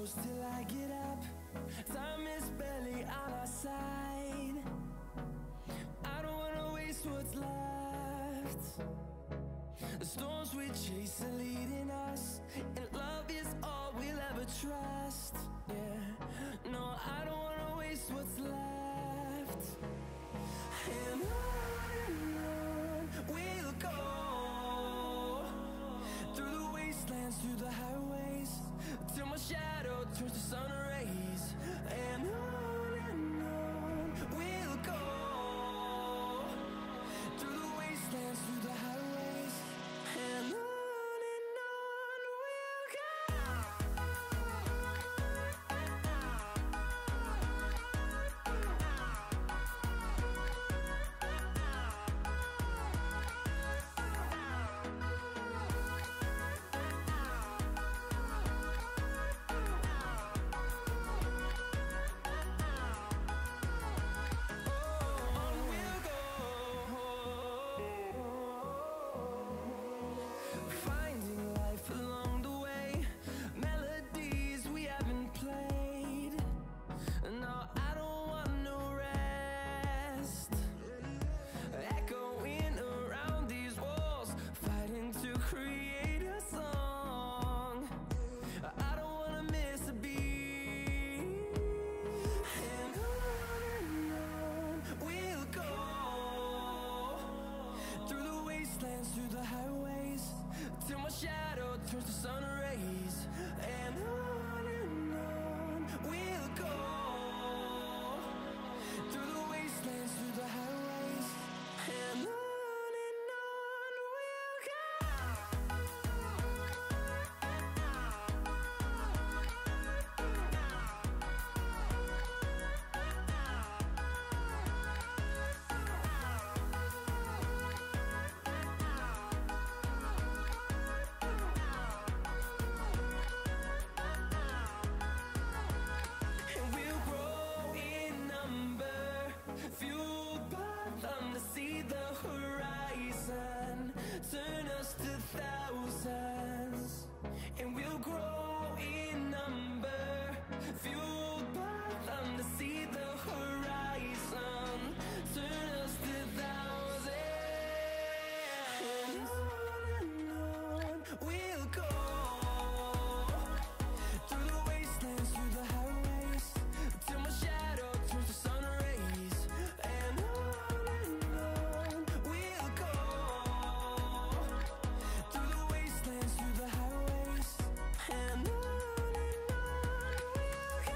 close till I get up. Time is barely on our side. I don't wanna waste what's left. The storms we chase are leading us, and love is all we'll ever trust. Yeah, no, I don't wanna waste what's left. And on we'll go, through the wastelands, through the highways, till my shadow turns to sun rays. And on we'll go, through the wastelands, through the highways, and on we'll go. Finding life along the way, melodies we haven't played. No, I don't want no rest. Echoing around these walls, fighting to create a song. I don't wanna miss a beat. And on we'll go, through the wastelands, through the highways, till my shadow turns to sun rays. And on we'll go, through the wastelands, through the highways, and on we'll go. And we'll grow in number, fueled by them to see the horizon, turn us to thousands. And we'll grow in number, fueled by them to see the horizon, turn us to thousands. And on we'll go, through the wastelands, through the highways, till my shadow turns to sun rays. And on we'll go, through the wastelands, through the highways, and on we'll go.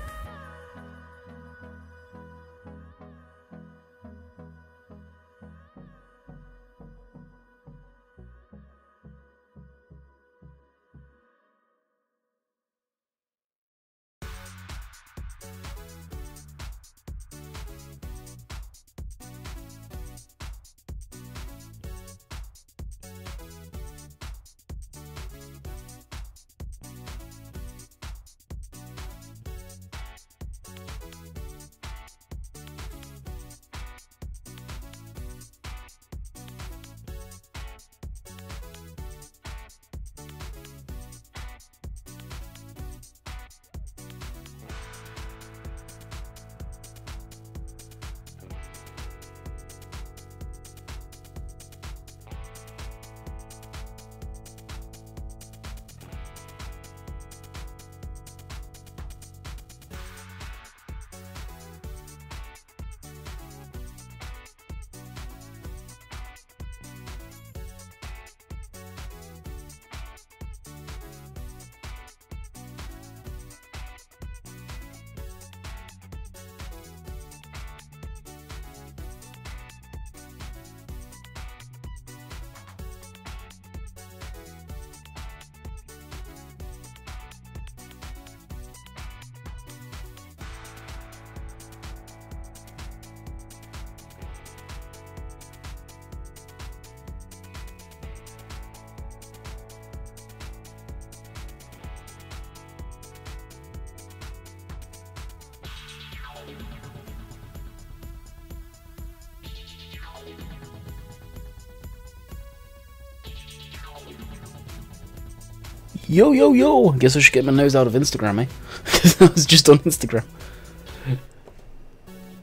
Yo, yo, yo! Guess I should get my nose out of Instagram, eh? because I was just on Instagram.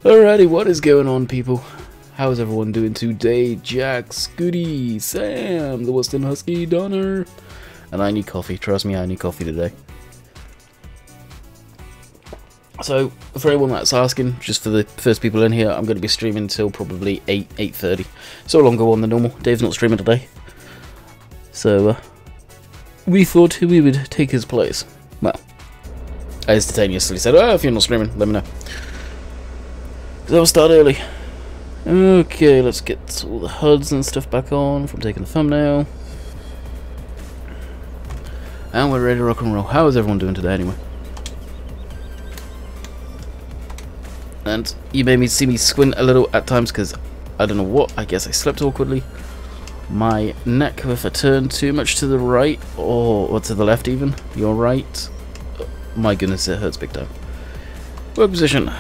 Alrighty, what is going on, people? How is everyone doing today? Jack, Scooty, Sam, the Western Husky, Donner, and I need coffee. Trust me, I need coffee today. So, for anyone that's asking, just for the first people in here, I'm going to be streaming until probably 8:30. So longer one than normal. Dave's not streaming today. So, we thought we would take his place. Well, I instantaneously said, oh, if you're not streaming, let me know. So I'll start early. Okay, let's get all the HUDs and stuff back on from taking the thumbnail. And we're ready to rock and roll. How is everyone doing today anyway? And you made me see me squint a little at times because I don't know what, I guess I slept awkwardly. My neck, if I turn too much to the right or to the left even, your right, oh, my goodness, it hurts big time. Work position.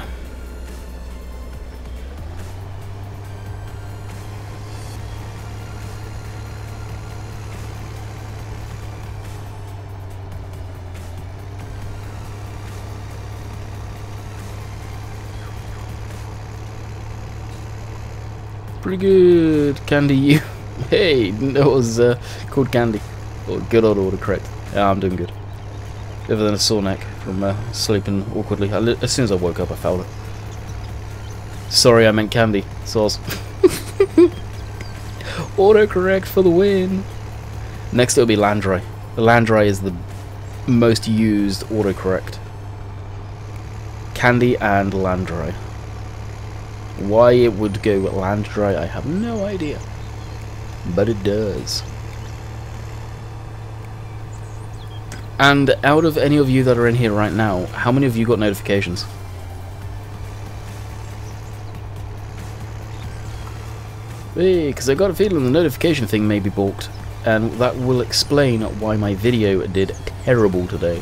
Pretty good, Candy. You, hey, that was called Candy. Oh, good old autocorrect. Yeah, I'm doing good. Other than a sore neck from sleeping awkwardly. As soon as I woke up, I felt it. Sorry, I meant Candy. Sauce. Autocorrect for the win. Next, it'll be Landry. Landry is the most used autocorrect. Candy and Landry. Why it would go Landry, I have no idea. But it does. And out of any of you that are in here right now, how many of you got notifications? Hey, because I got a feeling the notification thing may be balked. And that will explain why my video did terrible today.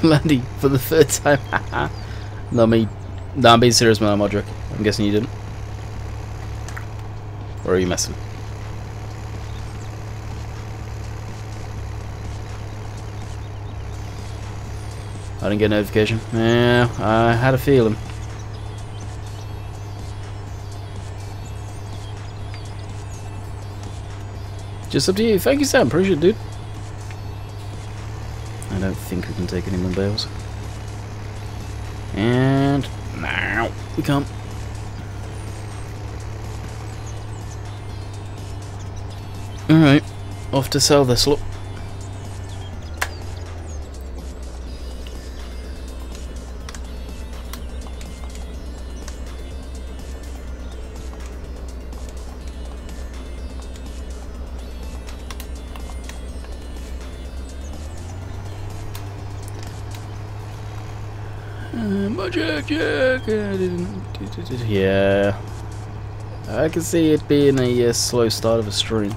Landy, for the third time. No, I'm being serious, man, Modric. I'm guessing you didn't. Or are you messing? I didn't get a notification. Yeah, I had a feeling. Just up to you. Thank you, Sam. Appreciate it, dude. I don't think we can take any more bales. And now we can't. Alright, off to sell this lot. Yeah, I can see it being a slow start of a stream.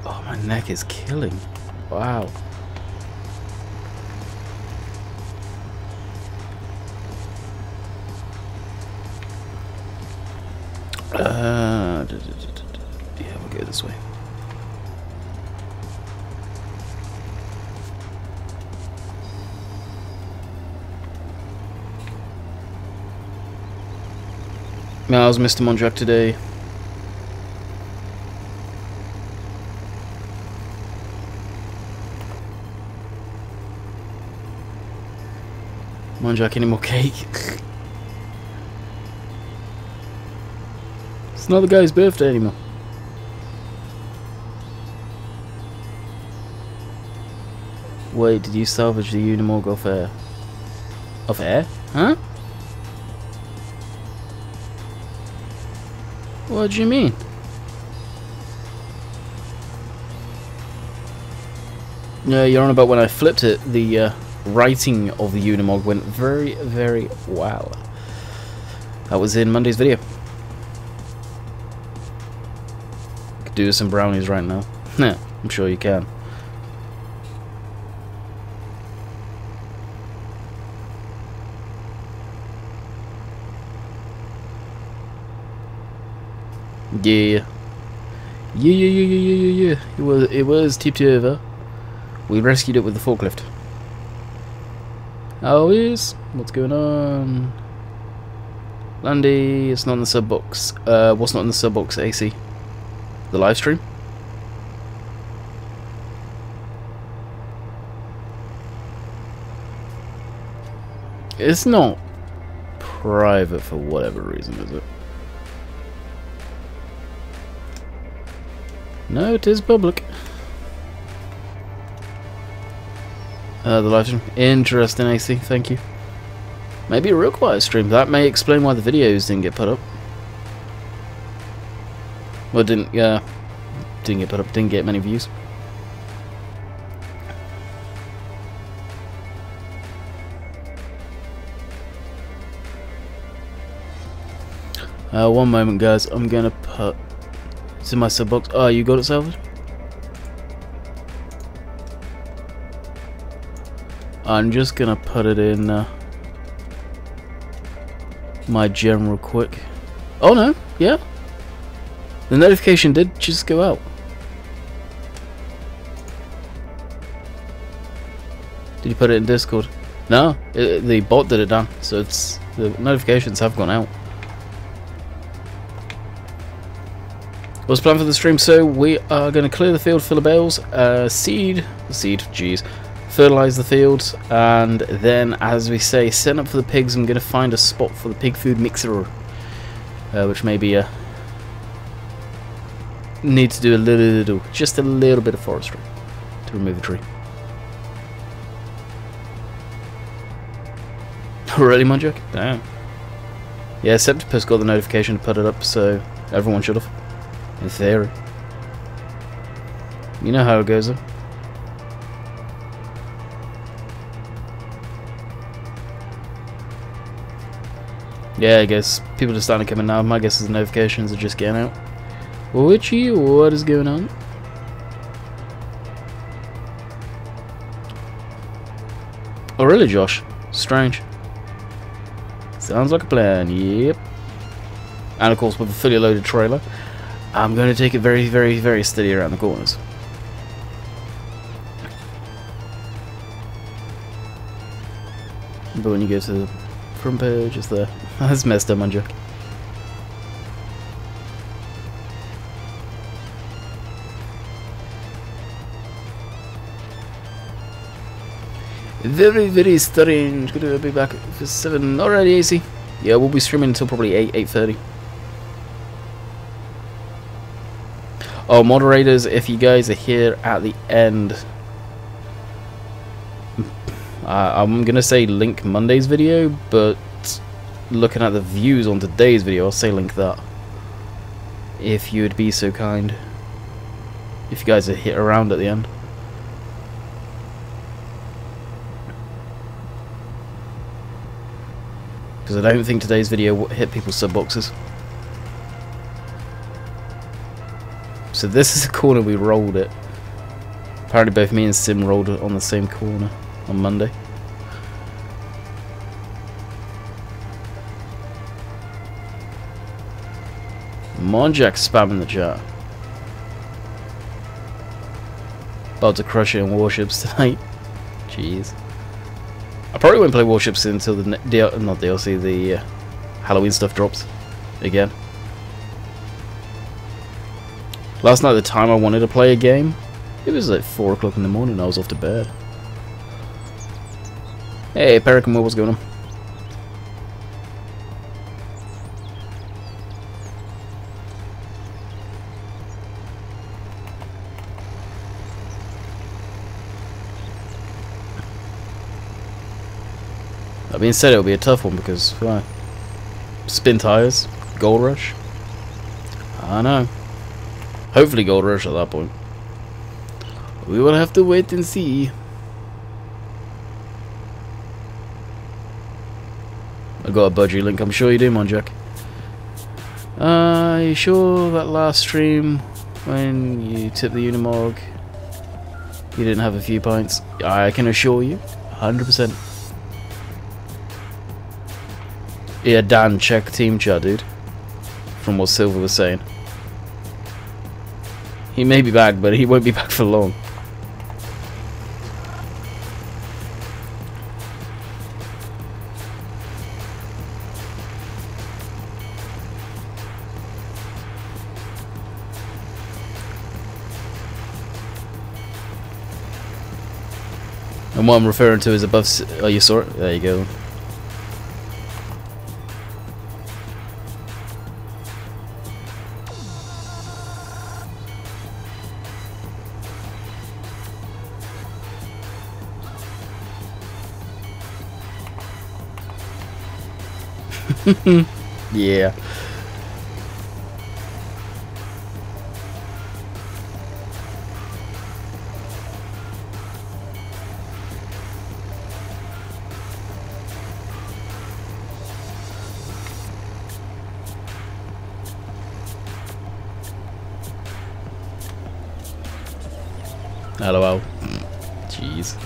Oh, my neck is killing. Wow. Yeah, we'll go this way. How's Mr. Mondrak today? Mondrak, any more cake? It's not the guy's birthday anymore. Wait, did you salvage the Unimog off air? Off air? Huh? What do you mean? Yeah, you're on about when I flipped it, the writing of the Unimog went very, very well. that was in Monday's video. Could do some brownies right now. Yeah, I'm sure you can. Yeah. Yeah. It was tipped over. We rescued it with the forklift. How is? What's going on? Landy, it's not in the sub box. What's not in the sub box, AC? The live stream? It's not private for whatever reason, is it? No, it is public. The live stream. Interesting, AC. Thank you. Maybe a real quiet stream. That may explain why the videos didn't get put up. Well, didn't get put up. Didn't get many views. One moment, guys. I'm gonna put. It's in my sub box. Oh, you got it salvaged? I'm just gonna put it in my general quick. Oh no, yeah. The notification did just go out. Did you put it in Discord? No, the bot did it, Dan. So it's the notifications have gone out. What's the plan for the stream? So we are going to clear the field, fill the bales, fertilize the fields, and then, as we say, set up for the pigs. I'm going to find a spot for the pig food mixer, which maybe need to do just a little bit of forestry to remove a tree. Really, Monjak? Damn. Yeah, Septipus got the notification to put it up, so everyone should have. In theory. You know how it goes, though. Yeah, I guess people are starting to come in now. My guess is the notifications are just getting out. Witchy, what is going on? Oh, really, Josh? Strange. Sounds like a plan, yep. And of course, with a fully loaded trailer, I'm going to take it very, very, very steady around the corners. But when you go to the front page, it's there. That's messed up, man, Jack. Very, very strange. Gonna be back for 7 already, AC. Yeah, we'll be streaming until probably 8:30. Oh, moderators, if you guys are here at the end, I'm gonna say link Monday's video, but looking at the views on today's video, I'll say link that. If you would be so kind. If you guys are here around at the end. Because I don't think today's video hit people's sub boxes. So this is the corner we rolled it. Apparently both me and Sim rolled it on the same corner on Monday. Monjack spamming the chat. About to crush it in Warships tonight. Jeez. I probably won't play Warships until the not DLC, the Halloween stuff drops again. Last night, the time I wanted to play a game, it was like 4 o'clock in the morning. I was off to bed. Hey, Perican, what's going on? That being said, it'll be a tough one because spin tires, Gold Rush. I know. Hopefully Gold Rush at that point. We will have to wait and see. I got a budgie link, I'm sure you do, Monjack. You sure that last stream when you tipped the Unimog you didn't have a few pints? I can assure you, 100%. Yeah, Dan, check team chat, dude. From what Silver was saying. He may be back, but he won't be back for long. And what I'm referring to is above... Oh, you saw it? There you go. Yeah. LOL. Jeez.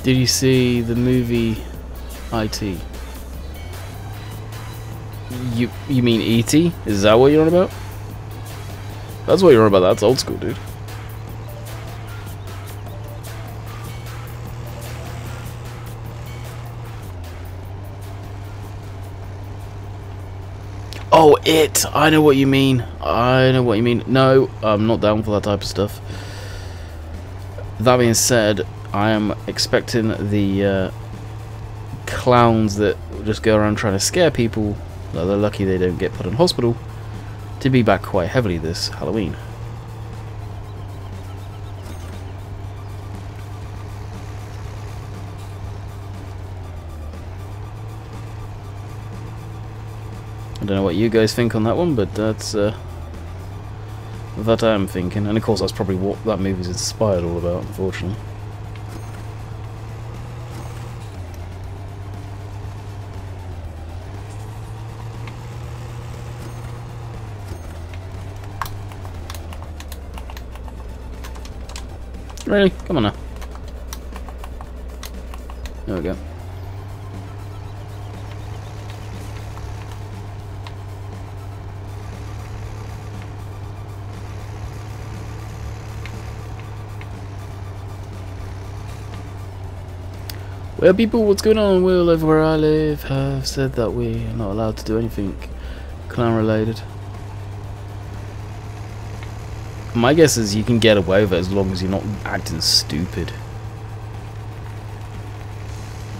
Did you see the movie IT? You mean E.T.? Is that what you're on about? That's what you're on about. That's old school, dude. Oh, it! I know what you mean. I know what you mean. No, I'm not down for that type of stuff. That being said, I am expecting the clowns that just go around trying to scare people, though they're lucky they don't get put in hospital, to be back quite heavily this Halloween. I don't know what you guys think on that one, but that's that I'm thinking. And of course that's probably what that movie's inspired all about, unfortunately. Really? Come on now. There we go. Well, people, what's going on? Will, over where I live, have said that we are not allowed to do anything clown related. My guess is you can get away with it as long as you're not acting stupid.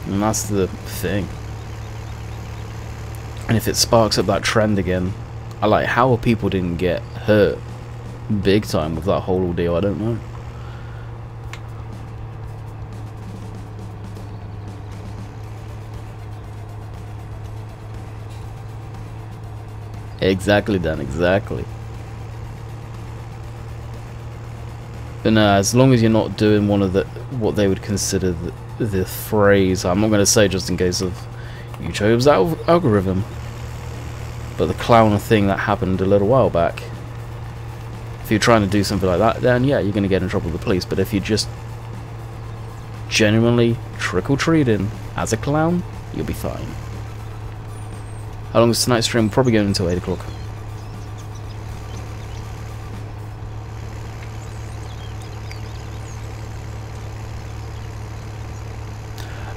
And that's the thing. And if it sparks up that trend again, I like how people didn't get hurt big time with that whole ordeal, I don't know. Exactly, Dan, exactly. But no, as long as you're not doing one of the what they would consider the phrase, I'm not going to say just in case of YouTube's algorithm, but the clown thing that happened a little while back. If you're trying to do something like that, then yeah, you're going to get in trouble with the police. But if you're just genuinely trick-or-treating as a clown, you'll be fine. How long is tonight's stream? We're probably going until 8 o'clock.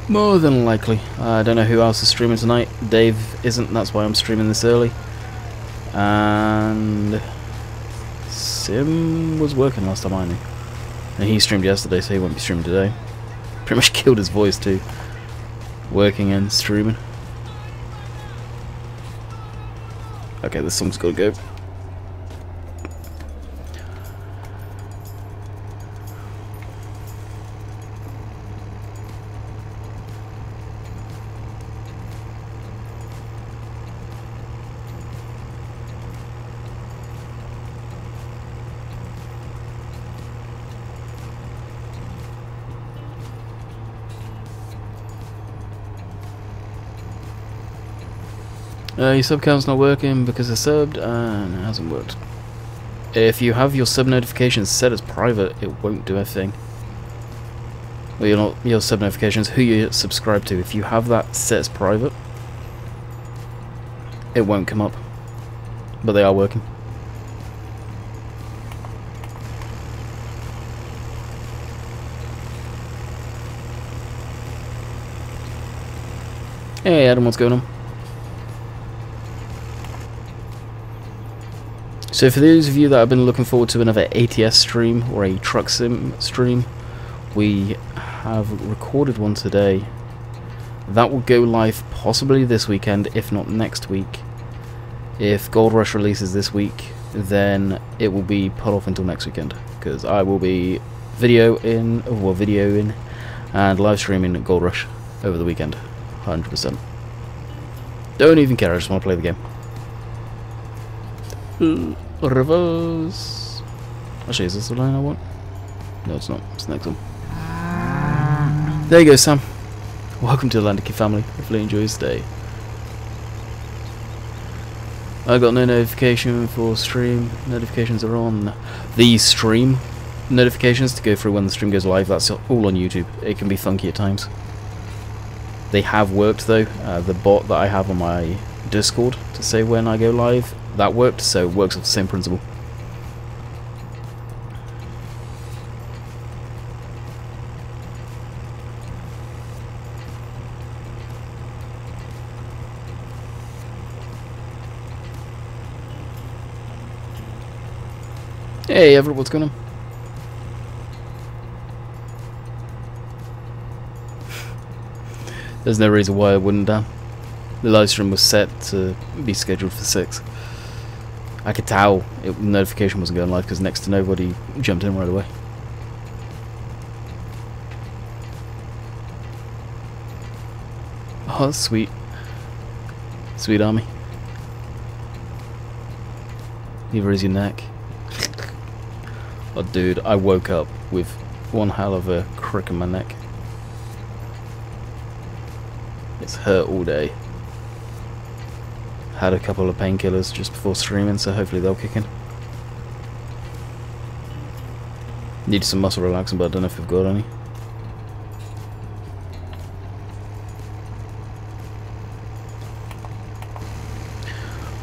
More than likely. I don't know who else is streaming tonight. Dave isn't, that's why I'm streaming this early. And Sim was working last time I knew. And he streamed yesterday, so he won't be streaming today. Pretty much killed his voice too. Working and streaming. Okay, this song's gotta go. Your sub count's not working because it's subbed and it hasn't worked. If you have your sub notifications set as private, it won't do a thing. Well, your sub notifications, who you subscribe to. If you have that set as private, it won't come up. But they are working. Hey Adam, what's going on? So for those of you that have been looking forward to another ATS stream or a truck sim stream, we have recorded one today. That will go live possibly this weekend, if not next week. If Gold Rush releases this week, then it will be put off until next weekend, because I will be videoing and live streaming Gold Rush over the weekend. 100%. Don't even care, I just want to play the game. Reverse. Actually, is this the line I want? No, it's not. It's the next one. There you go, Sam. Welcome to the Landykid family. Hopefully you enjoy your stay. I got no notification for stream. Notifications are on. The stream notifications to go through when the stream goes live, that's all on YouTube. It can be funky at times. They have worked though. The bot that I have on my Discord to say when I go live, that worked, so it works with the same principle. Hey Everett, what's going on? There's no reason why I wouldn't, Dan. The live stream was set to be scheduled for 6. I could tell the notification wasn't going live because next to nobody jumped in right away. Oh, that's sweet. Sweet army. Neither is your neck. Oh dude, I woke up with one hell of a crick in my neck. It's hurt all day. Had a couple of painkillers just before streaming, so hopefully they'll kick in. Need some muscle relaxing, but I don't know if we've got any.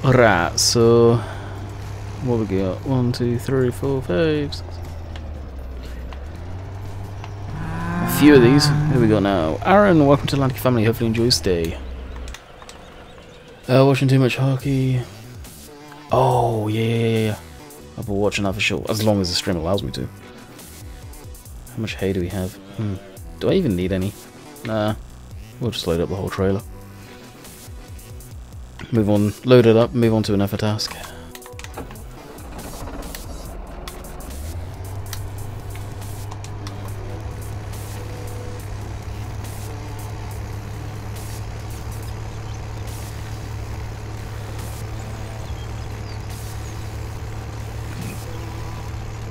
Alright, so what we got? 1, 2, 3, 4, 5, 6. A few of these. Here we go now. Aaron, welcome to the Landykid family. Hopefully you enjoy your stay. Watching too much hockey. Oh, yeah. I'll be watching that for sure. As long as the stream allows me to. How much hay do we have? Do I even need any? Nah. We'll just load up the whole trailer. Move on. Load it up. Move on to another task.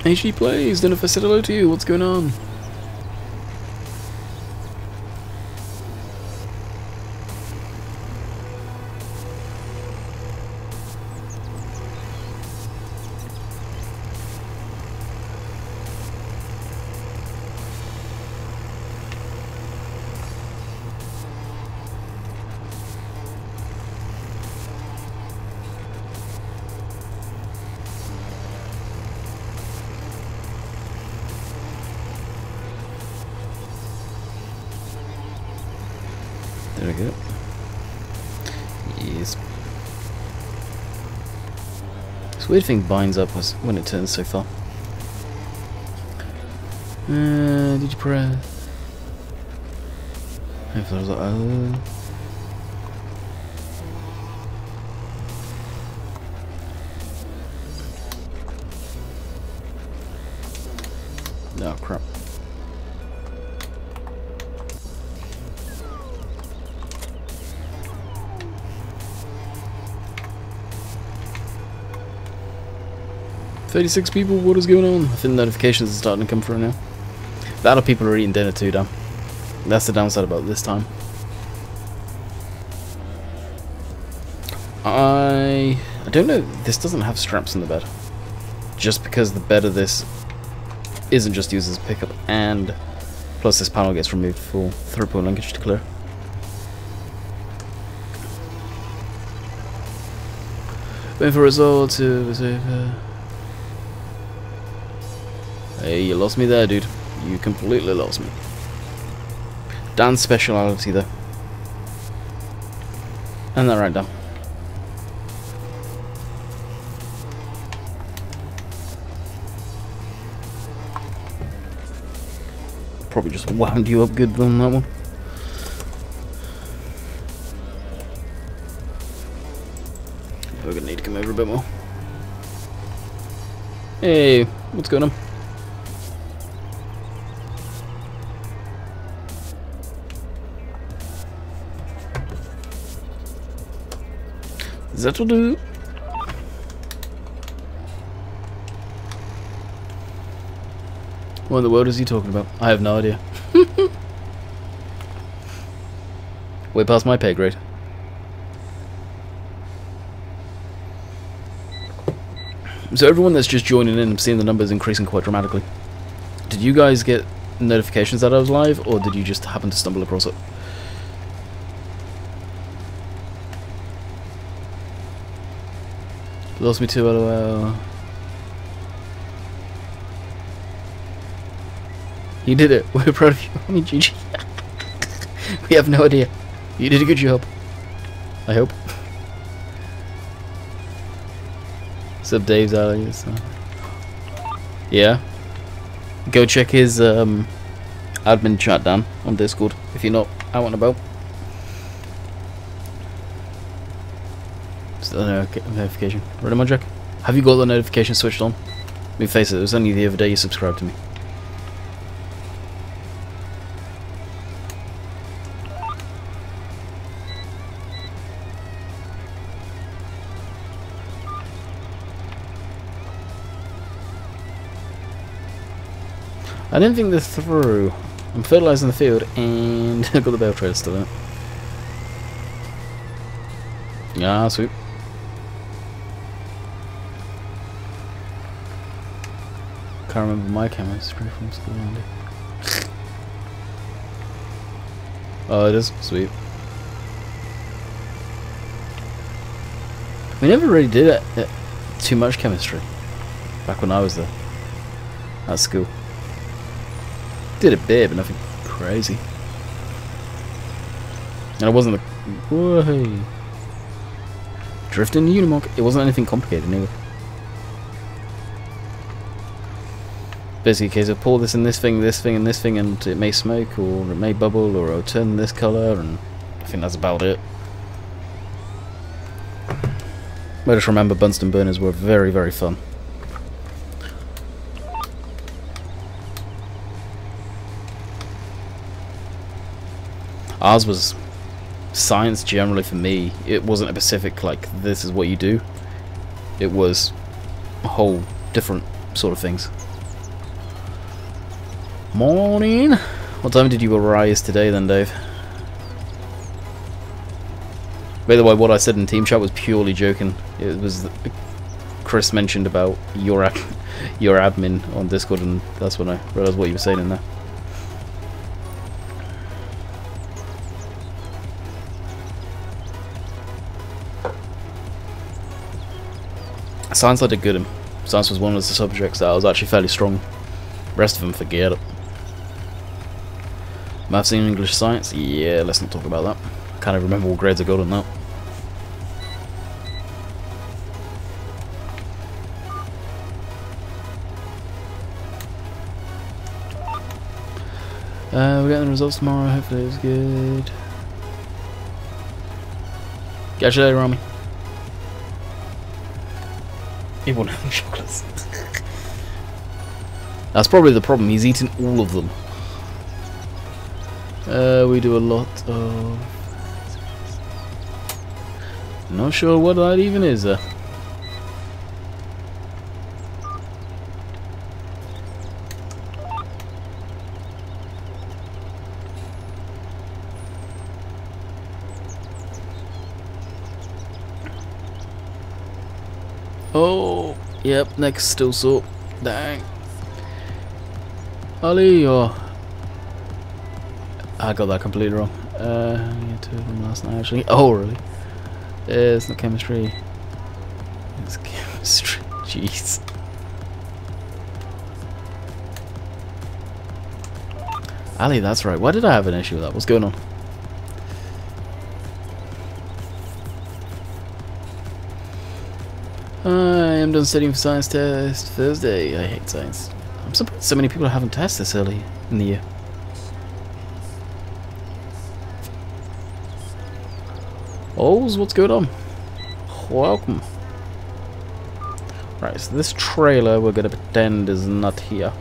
HG Plays, don't know if I said hello to you, what's going on? There we go. Yes. This weird thing binds up when it turns so far. Did you press? I thought I was like, oh. Oh crap. "36 people, what is going on?" I think notifications are starting to come through now. A lot of people are eating dinner too, Dan. That's the downside about this time. I don't know. This doesn't have straps in the bed. Just because the bed of this isn't just used as a pickup, and plus this panel gets removed for 3-point linkage to clear. Waiting for results. Hey, you lost me there, dude. You completely lost me. Dan's speciality, though. And that right down. Probably just wound you up good on that one. We're gonna need to come over a bit more. Hey, what's going on? That'll do. What in the world is he talking about? I have no idea. Way past my pay grade. So everyone that's just joining in, I'm seeing the numbers increasing quite dramatically. Did you guys get notifications that I was live, or did you just happen to stumble across it? Lost me too, lol. You did it. We're proud of you. I mean, GG. We have no idea. You did a good job. I hope. What's up, Dave's alias? Yeah. Go check his admin chat, Dan, on Discord if you're not out and about. Still no notification. Ready, my Jack? Have you got the notification switched on? Let me face it, it was only the other day you subscribed to me. I didn't think this through. I'm fertilising the field and I've got the bale trailer still in it. Ah, sweet. Can't remember my chemistry from school, Andy. Oh, it is sweet. We never really did it too much chemistry back when I was there at school. Did a bit, but nothing crazy. And I wasn't the whoa, drifting Unimog. It wasn't anything complicated either. Basically, a case of pour this in this thing, and this thing, and it may smoke, or it may bubble, or it'll turn this colour, and I think that's about it. I just remember Bunsen burners were very, very fun. Ours was science generally for me. It wasn't a specific, like, this is what you do. It was a whole different sort of things. Morning! What time did you arise today then, Dave? By the way, what I said in team chat was purely joking. It was Chris mentioned about your admin on Discord, and that's when I realised what you were saying in there. Science I did good in. Science was one of the subjects that I was actually fairly strong. The rest of them, forget it. Maths and English science? Yeah, let's not talk about that. I can't even remember what grades I got on that. We're getting the results tomorrow, hopefully it's good. Catch you later, Rami. Everyone having chocolates. That's probably the problem, he's eaten all of them. We do a lot of... Not sure what that even is. Oh, yep, neck's still sore. Dang. Ali, or I got that completely wrong. Yeah, 2 of them last night actually. Oh, really? It's not chemistry. It's chemistry. Jeez. Ali, that's right. Why did I have an issue with that? What's going on? I am done studying for science test Thursday. I hate science. I'm surprised so many people are having tests this early in the year. Oh, what's going on? Welcome. Right, so this trailer we're going to pretend is not here.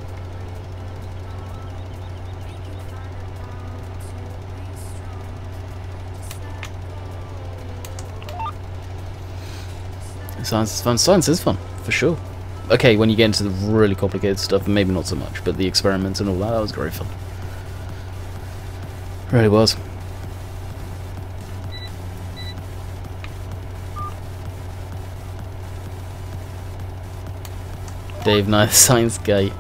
Science is fun. Science is fun, for sure. Okay, when you get into the really complicated stuff, maybe not so much, but the experiments and all that, that was great fun. Really was. Dave Nye, the science guy.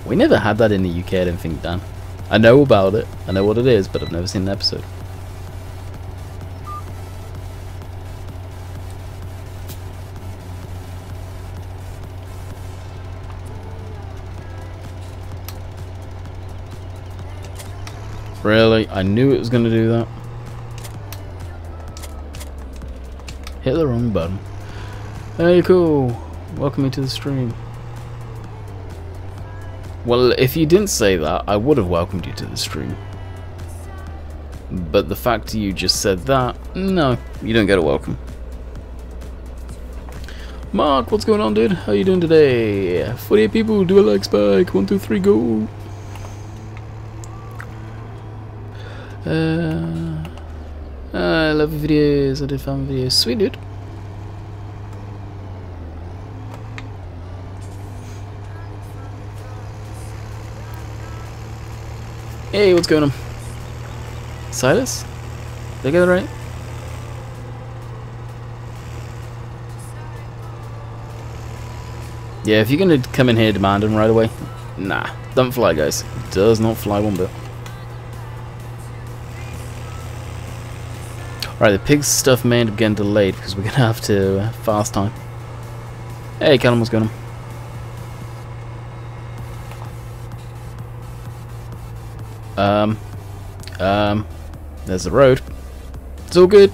We never had that in the UK, I don't think, Dan. I know about it, I know what it is, but I've never seen an episode. Really? I knew it was going to do that. Hit the wrong button. Hey, cool. Welcome me to the stream. Well, if you didn't say that, I would have welcomed you to the stream. But the fact you just said that, no, you don't get a welcome. Mark, what's going on, dude? How you doing today? 48 people, do a like spike. 1, 2, 3, go. I love your videos. I did family videos. Sweet, dude. Hey, what's going on? Silas? Did I get it right? Yeah, if you're gonna come in here demanding right away, nah, don't fly, guys. Does not fly one bit. Right, the pig's stuff may end up getting delayed because we're gonna have to fast time. Hey, Callum, what's going on? There's the road. It's all good.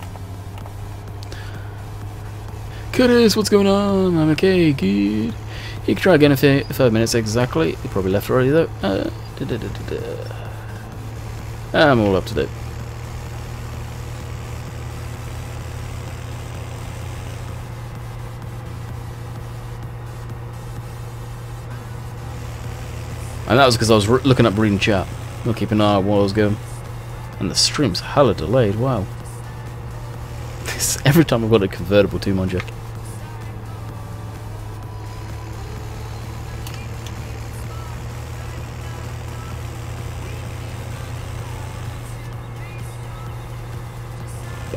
Curtis, what's going on? I'm okay, good. You can try again in 5 minutes exactly. You probably left already though. I'm all up to date. And that was because I was looking up reading chat. I'll keep an eye on what I was going. And the stream's hella delayed, wow. Every time I've got a convertible to my jack.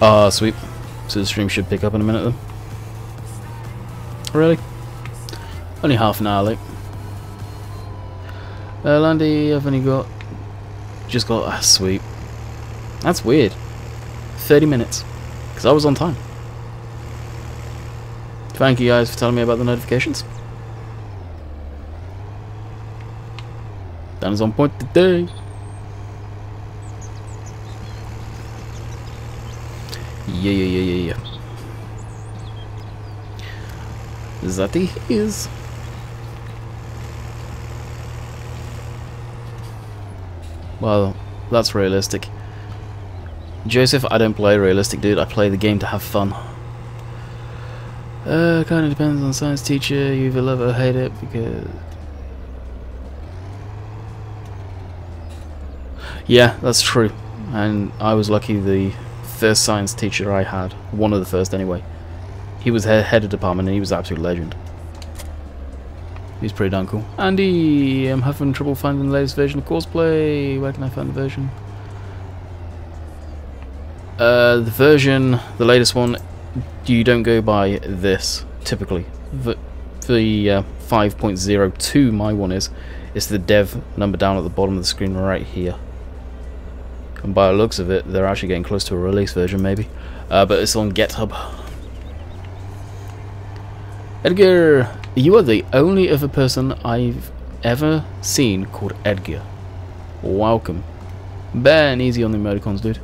Ah, sweet. So the stream should pick up in a minute then. Really? Only half an hour late. Landy, I've only got... Just got... Ah, sweet. That's weird. 30 minutes. Because I was on time. Thank you guys for telling me about the notifications. Dan is on point today. Yeah. That he is. Well, that's realistic. Joseph, I don't play realistic, dude. I play the game to have fun. Kind of depends on the science teacher. You either love it or hate it, because... Yeah, that's true. And I was lucky the first science teacher I had, one of the first anyway, he was head of department and he was an absolute legend. He's pretty darn cool. Andy, I'm having trouble finding the latest version of Courseplay. Where can I find the version? The latest one, you don't go by this, typically. the 5.02 my one is. It's the dev number down at the bottom of the screen right here. And by the looks of it, they're actually getting close to a release version, maybe. But it's on GitHub. Edgar, you are the only other person I've ever seen called Edgar. Welcome. Ben, easy on the emoticons, dude.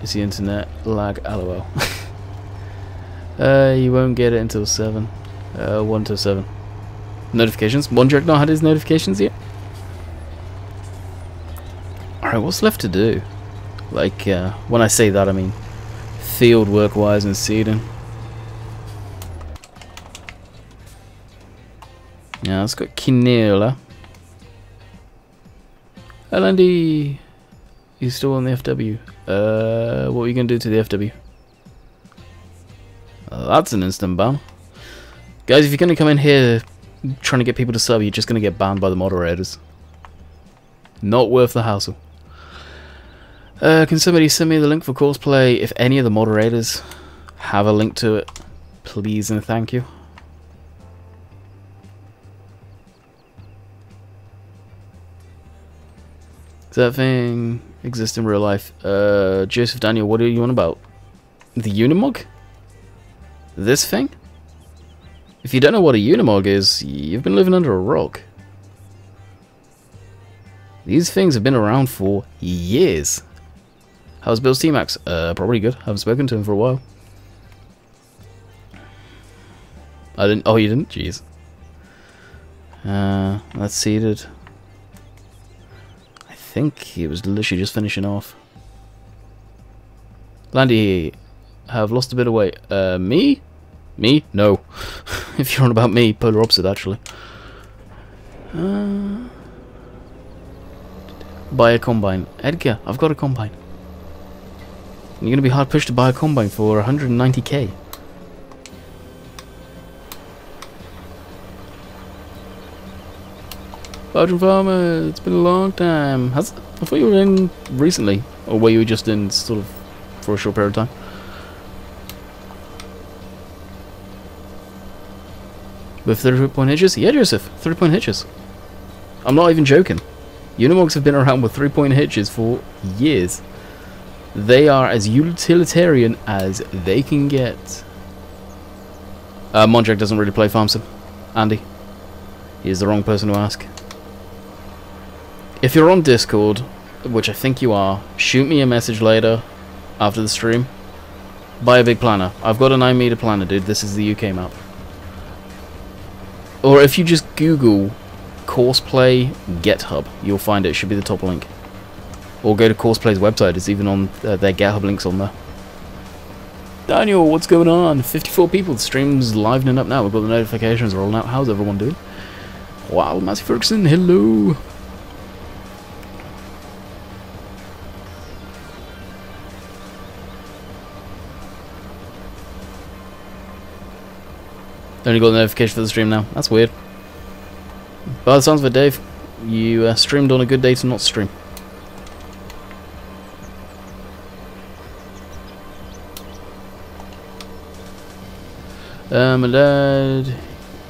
It's the internet lag, lol. You won't get it until 7. 1 till 7. Notifications. Monjak not had his notifications yet? Alright, what's left to do? Like, when I say that, I mean field work wise and seeding. Yeah, let's go Kinela. Landy, he's still on the FW. What are you gonna do to the FW? That's an instant ban. Guys, if you're gonna come in here trying to get people to sub, you're just gonna get banned by the moderators. Not worth the hassle. Can somebody send me the link for Courseplay? If any of the moderators have a link to it, please and thank you. Does that thing exist in real life? Joseph Daniel, what are you on about? The Unimog? This thing? If you don't know what a Unimog is, you've been living under a rock. These things have been around for years. How's Bill's T-Max? Probably good. Haven't spoken to him for a while. I didn't. Oh, you didn't? Jeez. That's seeded. I think he was literally just finishing off. Landy, have lost a bit of weight. Me? Me? No. If you're on about me, polar opposite actually. Buy a combine. Edgar, I've got a combine. You're going to be hard pushed to buy a combine for 190k. Belgian Farmer, it's been a long time. I thought you were in recently. Or were you just in sort of for a short period of time? With 3-point hitches? Yeah, Joseph, 3-point hitches. I'm not even joking. Unimogs have been around with 3-point hitches for years. They are as utilitarian as they can get. Monjak doesn't really play Farm Sim. Andy. He is the wrong person to ask. If you're on Discord, which I think you are, shoot me a message later after the stream. Buy a big planner. I've got a 9-meter planner, dude. This is the UK map. Or if you just Google Courseplay GitHub, you'll find it. It should be the top link. Or go to Courseplay's website. It's even on their GitHub links on there. Daniel, what's going on? 54 people. The stream's livening up now. We've got the notifications rolling out. How's everyone doing? Wow, Matthew Ferguson, hello. Only got the notification for the stream now. That's weird. By the sounds of it, Dave, you streamed on a good day to not stream. My dad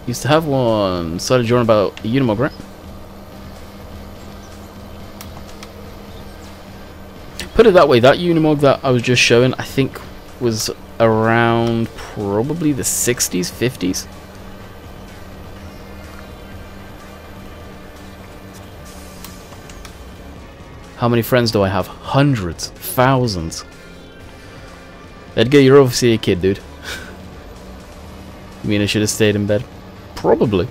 used to have one. Decided you're on about a Unimog, right? Put it that way, that Unimog that I was just showing, I think was around probably the 60s, 50s. How many friends do I have? Hundreds, thousands. Edgar, you're obviously a kid, dude. You mean I should have stayed in bed? Probably.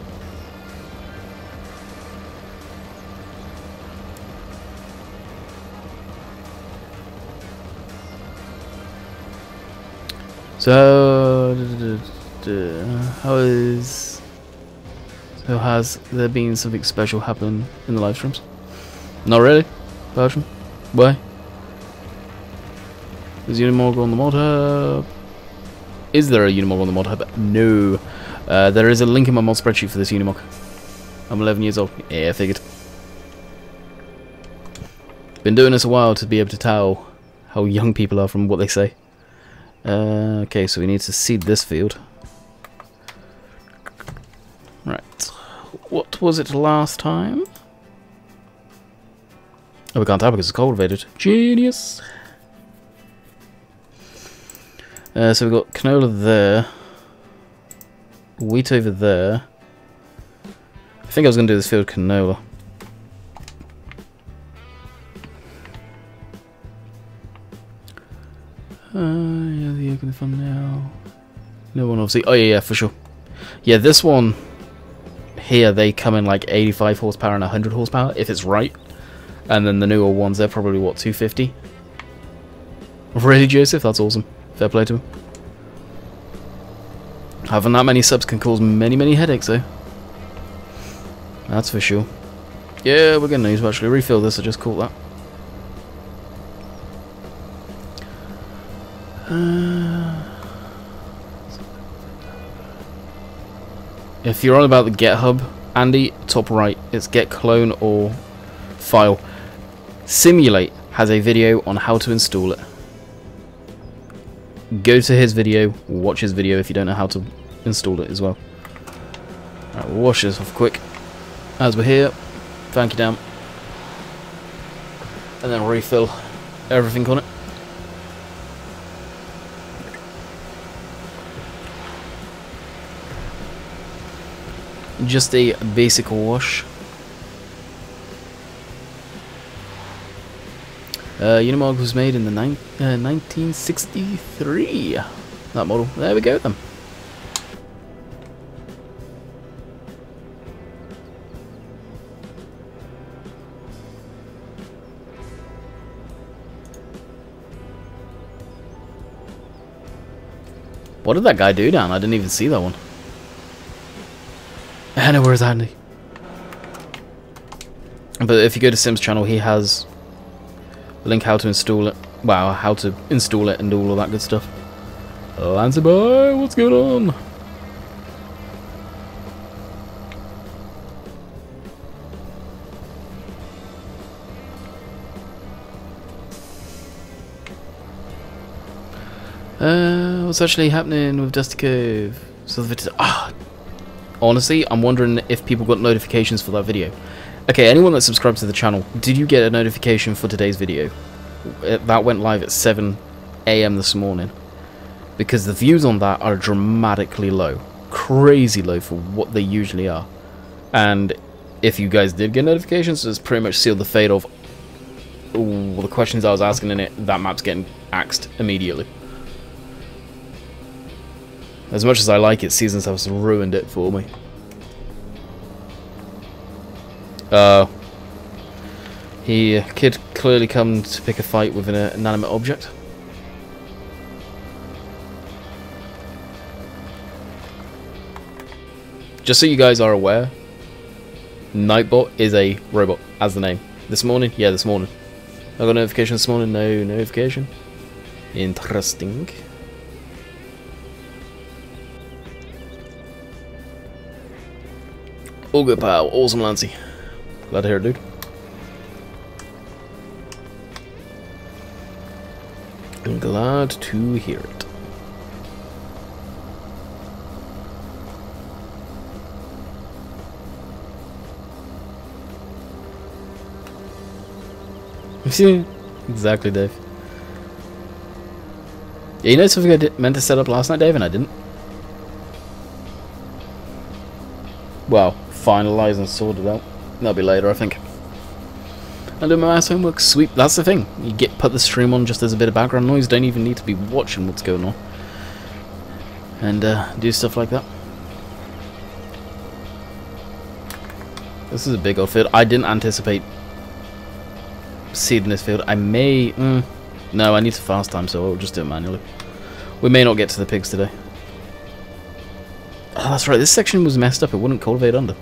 So has there been something special happen in the live streams? Not really, Belgium. Why? Is Unimog on the mod hub? Is there a Unimog on the mod hub? No. There is a link in my mod spreadsheet for this Unimog. I'm 11 years old. Yeah, I figured. Been doing this a while to be able to tell how young people are from what they say. Okay, so we need to seed this field. Right. What was it last time? Oh, we can't tell because it's cultivated. Genius! So we've got canola there. Wheat over there. I think I was going to do this field canola. Yeah, the yoke in the fun now. No one obviously. Oh yeah, for sure. Yeah, this one here, they come in like 85 horsepower and 100 horsepower if it's right. And then the newer ones, they're probably what, 250? Really, Joseph? That's awesome. Fair play to him. Having that many subs can cause many headaches though. That's for sure. Yeah, we're gonna need to actually refill this. I just caught that. If you're on about the GitHub, Andy, top right, it's get clone or file. Simulate has a video on how to install it. Go to his video, watch his video if you don't know how to install it as well. Alright, we'll wash this off quick as we're here. Thank you, Dan. And then refill everything on it. Just a basic wash. Unimog was made in the 1963. That model. There we go then. What did that guy do, Dan? I didn't even see that one. I know, where's Andy? But if you go to Sim's channel, he has a link how to install it. Wow, how to install it and all of that good stuff. Lancy boy, what's going on? What's actually happening with Dusty Cove? So the honestly, I'm wondering if people got notifications for that video. Okay, anyone that subscribed to the channel, did you get a notification for today's video? That went live at 7 AM this morning. Because the views on that are dramatically low. Crazy low for what they usually are. And if you guys did get notifications, it's pretty much sealed the fate of the questions I was asking in it. That map's getting axed immediately. As much as I like it, Seasons has ruined it for me. Kid clearly come to pick a fight with an inanimate object. Just so you guys are aware, Nightbot is a robot, as the name. This morning? Yeah, this morning. I got a notification this morning, no notification. Interesting. All good, pal. Awesome, Lancy. Glad to hear it, dude. I'm glad to hear it. Exactly, Dave. Yeah, you know something I meant to set up last night, Dave, and I didn't? Well, finalise and sort it out. That'll be later, I think. I'll do my ass homework. Sweet. That's the thing. You put the stream on just as a bit of background noise. Don't even need to be watching what's going on. And do stuff like that. This is a big old field. I didn't anticipate seeding this field. I may... no, I need to fast time, so I'll just do it manually. We may not get to the pigs today. Oh, that's right. This section was messed up. It wouldn't cultivate under.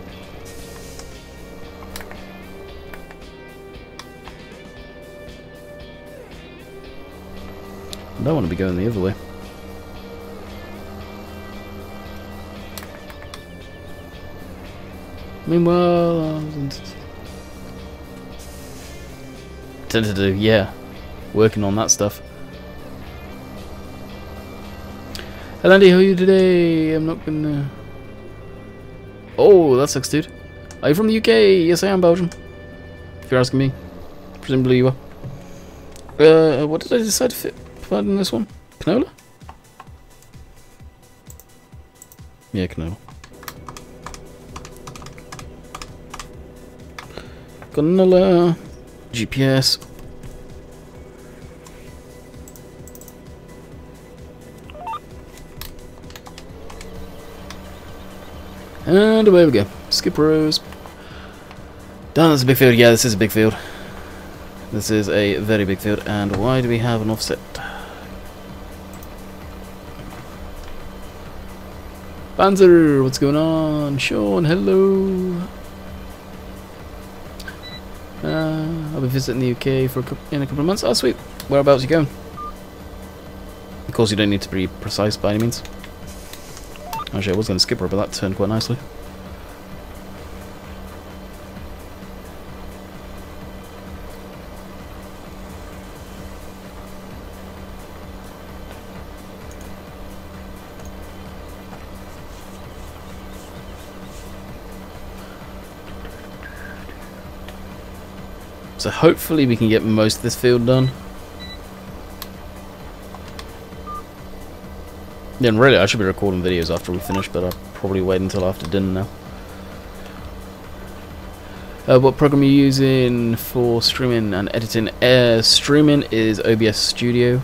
I don't want to be going the other way. Meanwhile, tend to do, yeah, working on that stuff. Hey Landy, how are you today? I'm not gonna... Oh, that sucks, dude. Are you from the UK? Yes, I am Belgium. If you're asking me. Presumably you are. What did I decide to put in this one? Canola? Yeah, canola. Canola. GPS. And away we go. Skip rows. Done, that's a big field. Yeah, this is a big field. This is a very big field. And why do we have an offset? Panzer, what's going on? Sean, hello. I'll be visiting the UK for in a couple of months. Oh, sweet. Whereabouts are you going? Of course, you don't need to be precise by any means. Actually, I was going to skip her, but that turned quite nicely. So hopefully we can get most of this field done. Yeah, and really I should be recording videos after we finish, but I'll probably wait until after dinner now. What program are you using for streaming and editing? Streaming is OBS Studio,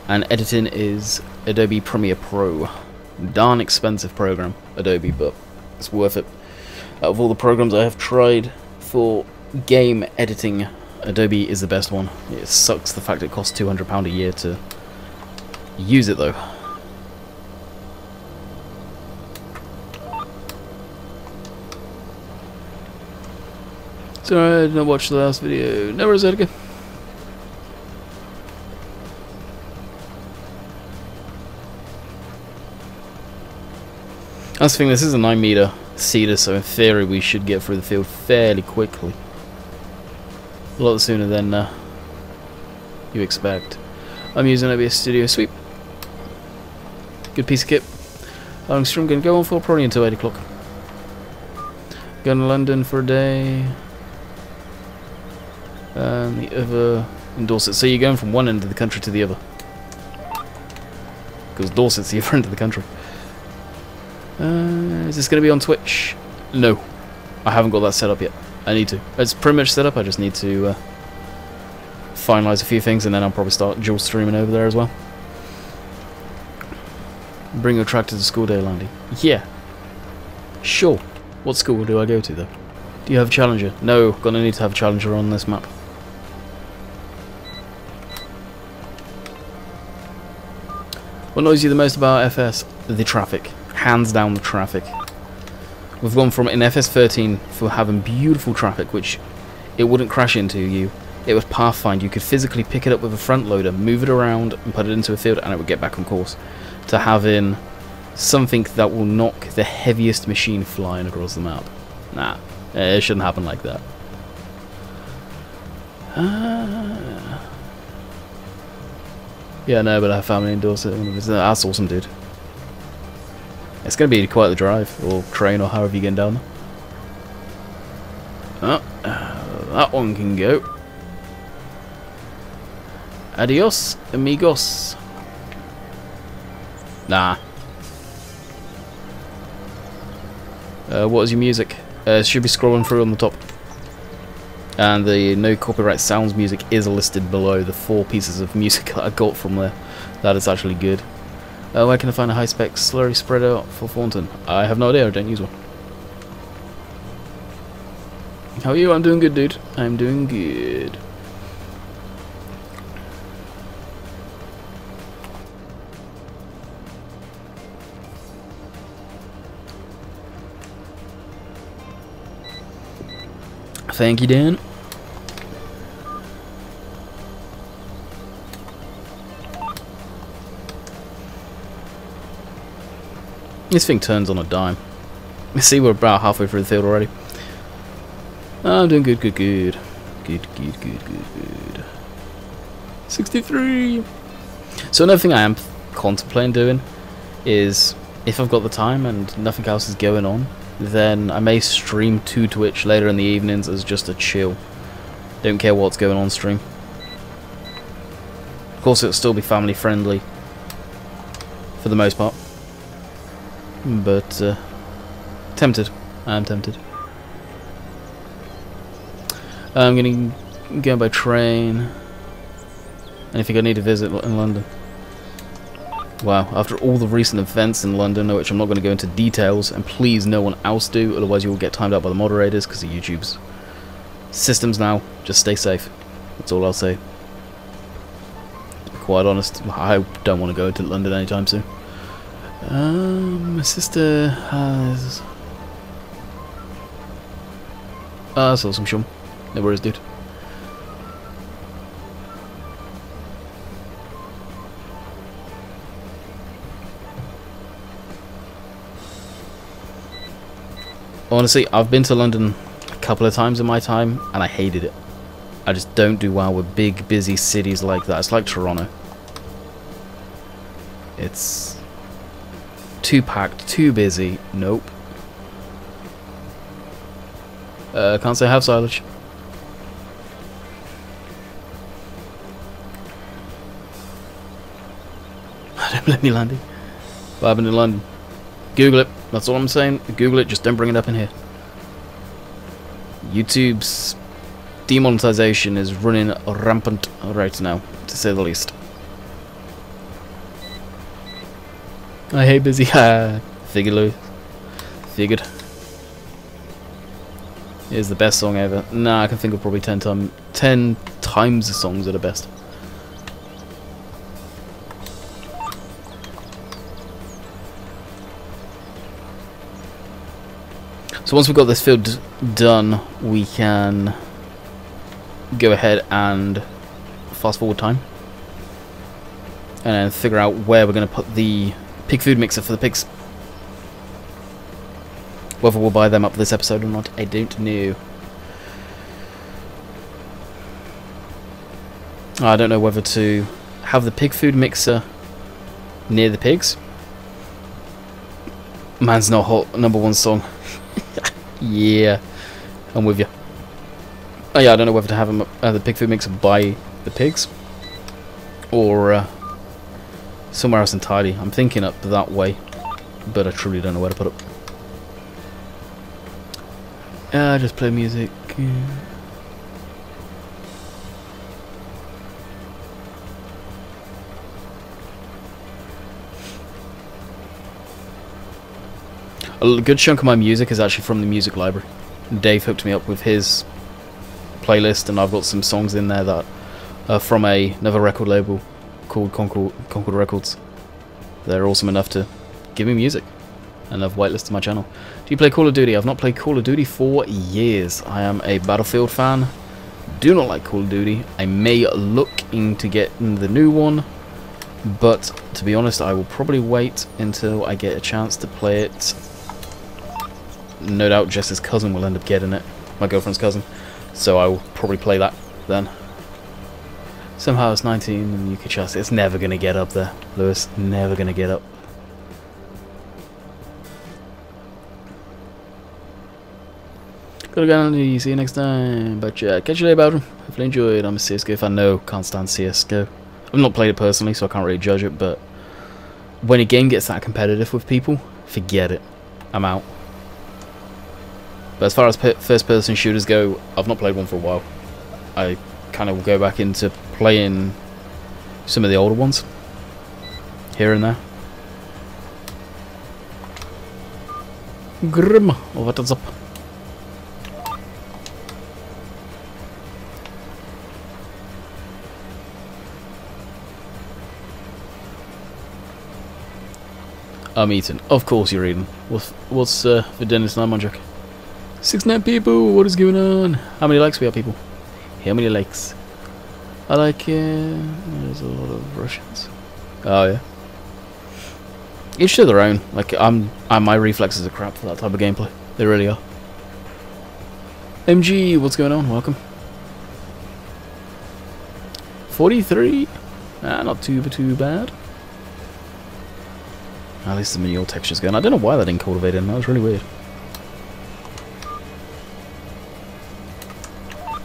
and editing is Adobe Premiere Pro. Darn expensive program, Adobe, but it's worth it. Out of all the programs I have tried for game editing, Adobe is the best one. It sucks the fact it costs £200 a year to use it though. Sorry, I did not watch the last video. No worries, Edgar. That's the thing, this is a 9-meter cedar, so in theory we should get through the field fairly quickly. A lot sooner than you expect. I'm using OBS Studio. Sweet. Good piece of kit. How long stream going to go on for? Probably until 8 o'clock. Going to London for a day. And the other in Dorset. So you're going from one end of the country to the other. Because Dorset's the other end of the country. Is this going to be on Twitch? No. I haven't got that set up yet. I need to. It's pretty much set up, I just need to finalise a few things and then I'll probably start dual streaming over there as well. Bring your tractor to school day, Landy. Yeah. Sure. What school do I go to though? Do you have a Challenger? No, gonna need to have a Challenger on this map. What annoys you the most about FS? The traffic. Hands down the traffic. We've gone from in FS13 for having beautiful traffic, which it wouldn't crash into you. It would pathfind. You could physically pick it up with a front loader, move it around, and put it into a field, and it would get back on course. To having something that will knock the heaviest machine flying across the map. Nah, it shouldn't happen like that. Yeah, no, but I have family in Dorset. That's awesome, dude. It's going to be quite the drive, or train, or however you get down there. Oh, that one can go. Adios, amigos. Nah. What is your music? It should be scrolling through on the top. And the no copyright sounds music is listed below the 4 pieces of music that I got from there. That is actually good. Where can I find a high-spec slurry spreader for Thornton? I have no idea, I don't use one. How are you? I'm doing good, dude. I'm doing good. Thank you, Dan. This thing turns on a dime. You see, we're about halfway through the field already. I'm doing good, good, good. Good, good, good, good, good. 63! So another thing I am contemplating doing is if I've got the time and nothing else is going on, then I may stream to Twitch later in the evenings as just a chill. Don't care what's going on stream. Of course, it'll still be family friendly for the most part, but tempted. I'm tempted. I'm gonna go by train. Anything I need to visit in London? Wow, after all the recent events in London, which I'm not going to go into details, and please no one else do, otherwise you will get timed out by the moderators because of YouTube's systems now. Just stay safe. That's all I'll say. To be quite honest, I don't want to go to London anytime soon. My sister has... that's awesome, Sean. No worries, dude. Honestly, I've been to London a couple of times in my time, and I hated it. I just don't do well with big, busy cities like that. It's like Toronto. It's too packed, too busy. Nope. Can't say I have silage. I don't blame you, Landy. What happened in London? Google it. That's all I'm saying. Google it, just don't bring it up in here. YouTube's demonetization is running rampant right now, to say the least. I hate busy. Figured, Louis. Figured. It's the best song ever. Nah, I can think of probably 10 times the songs that are best. So once we've got this field done, we can go ahead and fast forward time and then figure out where we're going to put the pig food mixer for the pigs. Whether we'll buy them up for this episode or not, I don't know. I don't know whether to have the pig food mixer near the pigs. Man's Not Hot, #1 song. Yeah, I'm with you. Oh yeah, I don't know whether to have them, the pig food mixer by the pigs or somewhere else entirely. I'm thinking up that way, but I truly don't know where to put it. Just play music. A good chunk of my music is actually from the music library. Dave hooked me up with his playlist, and I've got some songs in there that are from another record label called Concord Records. They're awesome enough to give me music, and I've whitelisted my channel. Do you play Call of Duty? I've not played Call of Duty for years. I am a Battlefield fan. Do not like Call of Duty. I may look into getting the new one, but to be honest, I will probably wait until I get a chance to play it. No doubt Jess's cousin will end up getting it, my girlfriend's cousin, so I will probably play that then. Somehow it's 19 and you could just, it's never going to get up there, Lewis, never going to get up. Gotta go, Andy, see you next time, but catch you later, Bowden. Hopefully enjoyed. I'm a CSGO fan, no, can't stand CSGO. I've not played it personally, so I can't really judge it, but when a game gets that competitive with people, forget it, I'm out. But as far as first-person shooters go, I've not played one for a while. I kind of will go back into playing some of the older ones, here and there. Grim, what is up? I'm eating. Of course you're eating. What's for dinner tonight, Monjack? 69 people, what is going on? How many likes we have, people? How many likes? I like there's a lot of Russians. Oh yeah. Each to their own. Like my reflexes are crap for that type of gameplay. They really are. MG, what's going on? Welcome. 43? Not too bad. At least the manure texture's going. I don't know why that didn't cultivate in. That was really weird.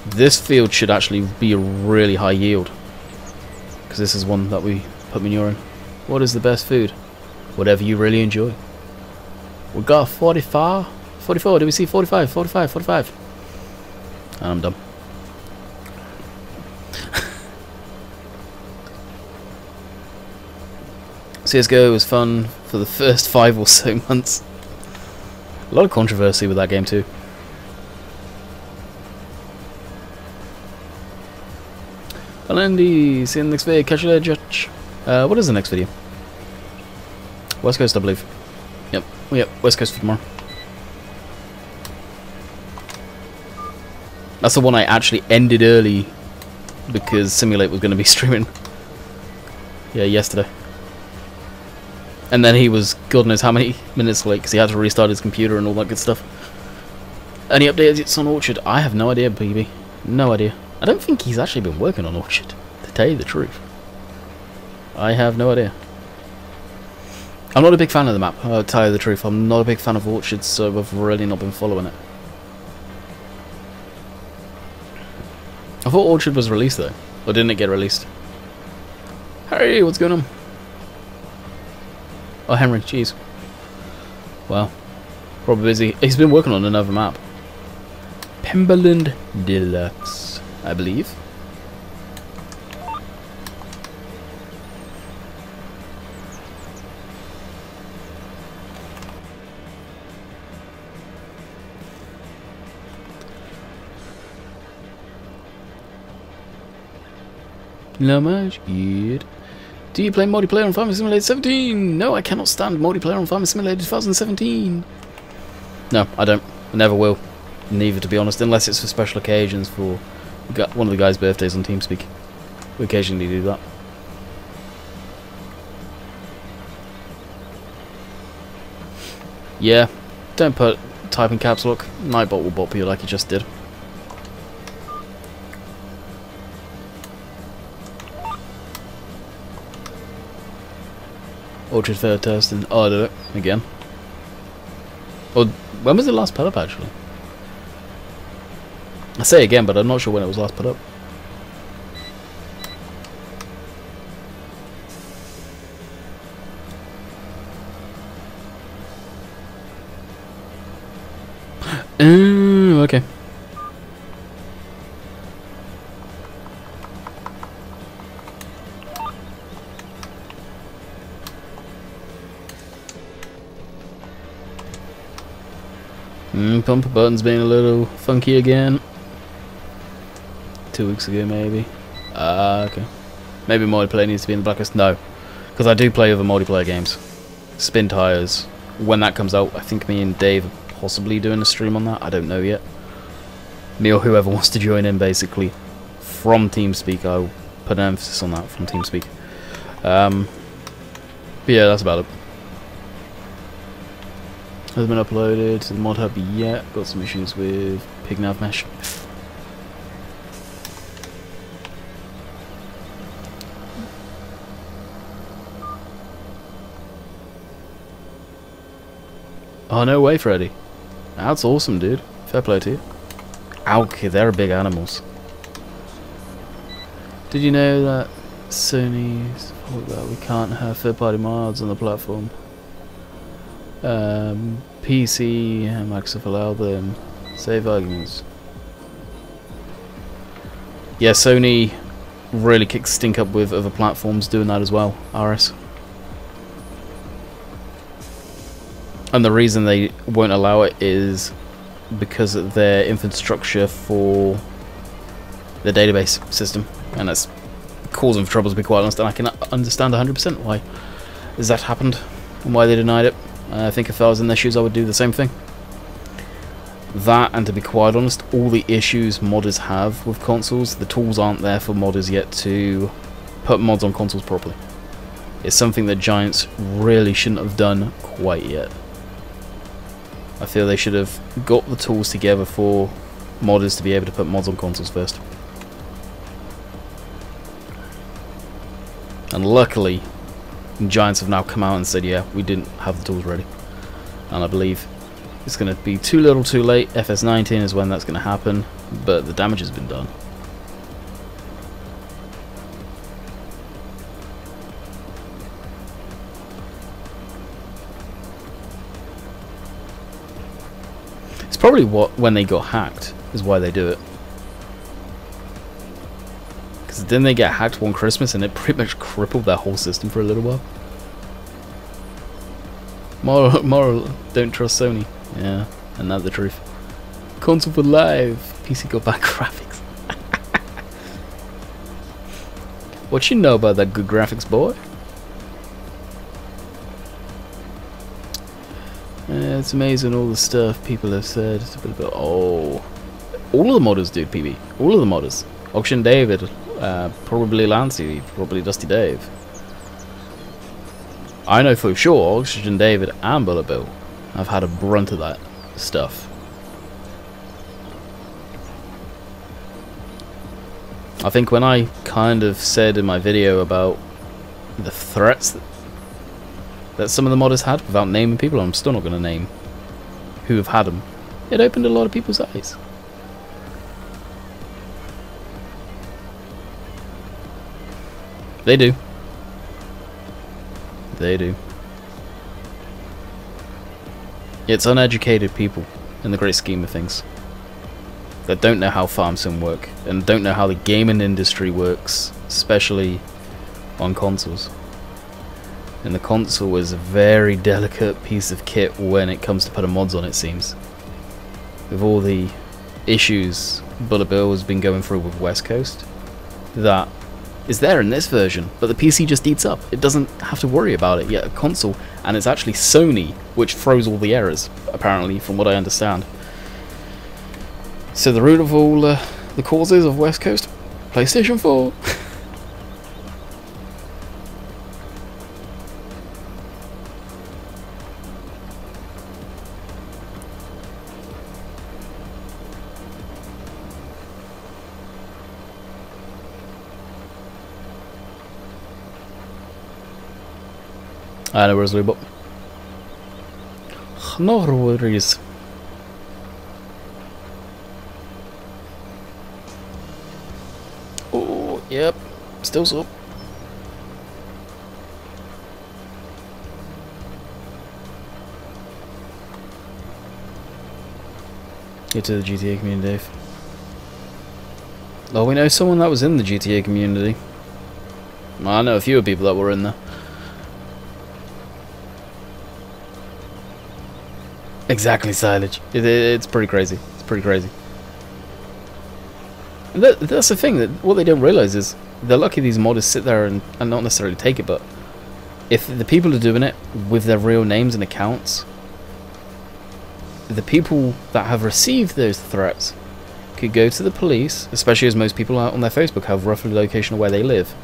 This field should actually be a really high yield, because this is one that we put manure in. What is the best food? Whatever you really enjoy. We got 44. Did we see 45? 45. And I'm done. CSGO was fun for the first 5 or so months. A lot of controversy with that game too. Landy, see you in the next video. Catch you later, Judge. What is the next video? West Coast, I believe. Yep, West Coast for tomorrow. That's the one I actually ended early because Simulate was going to be streaming. Yeah, yesterday. And then he was God knows how many minutes late because he had to restart his computer and all that good stuff. Any updates on Orchard? I have no idea, BB. No idea. I don't think he's actually been working on Orchard, to tell you the truth. I have no idea. I'm not a big fan of the map, I'll tell you the truth. I'm not a big fan of Orchard, so I've really not been following it. I thought Orchard was released though. Or didn't it get released? Hey, what's going on? Oh, Henry, jeez. Well, probably busy. He's been working on another map. Pemberland Deluxe, I believe. Landykid. Do you play multiplayer on Farming Simulator 17? No, I cannot stand multiplayer on Farming Simulator 2017. No, I don't. I never will. Neither, to be honest, unless it's for special occasions, for one of the guys' birthdays on TeamSpeak. We occasionally do that. Yeah, don't type in caps lock. Nightbot will bop you like he just did. Orchard fair testing. Oh, I did it again. Or when was it last put up actually? I say again, but I'm not sure when it was last put up. Okay. Pumper button's being a little funky again. 2 weeks ago, maybe. Okay. Maybe multiplayer needs to be in the blacklist. No, because I do play other multiplayer games. Spin Tires. When that comes out, I think me and Dave are possibly doing a stream on that. I don't know yet. Me or whoever wants to join in, basically, from TeamSpeak. I'll put an emphasis on that from TeamSpeak. But yeah, that's about it. Hasn't been uploaded to the mod hub yet. Got some issues with PigNav mesh. Oh, no way, Freddy. That's awesome, dude. Fair play to you. Okay, they're big animals. Did you know that Sony's thought that we can't have third-party mods on the platform? PC and Microsoft allow them. Save arguments. Yeah, Sony really kicks stink up with other platforms doing that as well. RS. And the reason they won't allow it is because of their infrastructure for the database system, and that's causing trouble, to be quite honest. And I can understand 100% why that happened and why they denied it. I think if I was in their shoes, I would do the same thing. That, and to be quite honest, all the issues modders have with consoles, the tools aren't there for modders yet to put mods on consoles properly. It's something that Giants really shouldn't have done quite yet. I feel they should have got the tools together for modders to be able to put mods on consoles first. And luckily, And Giants have now come out and said, yeah, we didn't have the tools ready. And I believe it's going to be too little too late. FS19 is when that's going to happen, but the damage has been done. It's probably when they got hacked is why they do it. Because didn't they get hacked one Christmas and it pretty much crippled their whole system for a little while? Moral, don't trust Sony. Yeah, and that's the truth. Console for live. PC got bad graphics. What you know about that good graphics, boy? Yeah, it's amazing all the stuff people have said. It's a bit of a, oh, all of the modders, dude. PB, all of the modders. Auction David, probably Lancy, probably Dusty Dave. I know for sure Oxygen David and Bullet Bill have had a brunt of that stuff. I think when I kind of said in my video about the threats that some of the modders had, without naming people, I'm still not going to name who have had them, it opened a lot of people's eyes. They do. They do. It's uneducated people, in the great scheme of things, that don't know how farm sim work, and don't know how the gaming industry works, especially on consoles. And the console is a very delicate piece of kit when it comes to putting mods on, it seems. With all the issues Bullet Bill has been going through with West Coast, that is there in this version, but the PC just eats up. It doesn't have to worry about it yet. A console, and it's actually Sony which throws all the errors, apparently, from what I understand. So the root of all the causes of West Coast, PlayStation 4. No worries, Lubot. No worries. Oh, yep. Still so. Get to the GTA community, Dave. Oh, we know someone that was in the GTA community. Well, I know a few people that were in there. Exactly, Silage. It's pretty crazy. It's pretty crazy. And that's the thing, that what they don't realise is they're lucky these modders sit there and not necessarily take it, but if the people are doing it with their real names and accounts, the people that have received those threats could go to the police, especially as most people out on their Facebook have roughly location of where they live,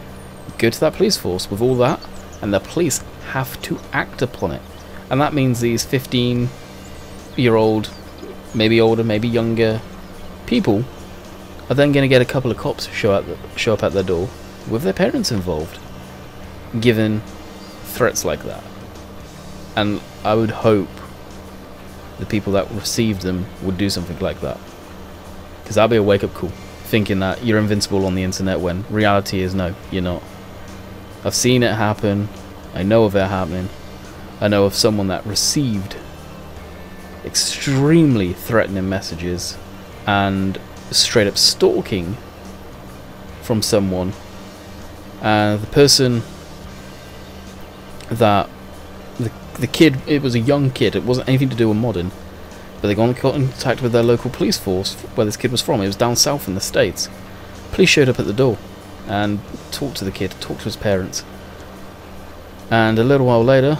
go to that police force with all that, and the police have to act upon it. And that means these 15-year-old, maybe older, maybe younger people are then going to get a couple of cops show up at their door with their parents involved, given threats like that. And I would hope the people that received them would do something like that, because that'd be a wake-up call, thinking that you're invincible on the internet when reality is no, you're not. I've seen it happen, I know of it happening, I know of someone that received extremely threatening messages and straight up stalking from someone. The person that the kid, it was a young kid, it wasn't anything to do with modding, but they got in contact with their local police force where this kid was from. It was down south in the States. Police showed up at the door and talked to the kid, talked to his parents, and a little while later,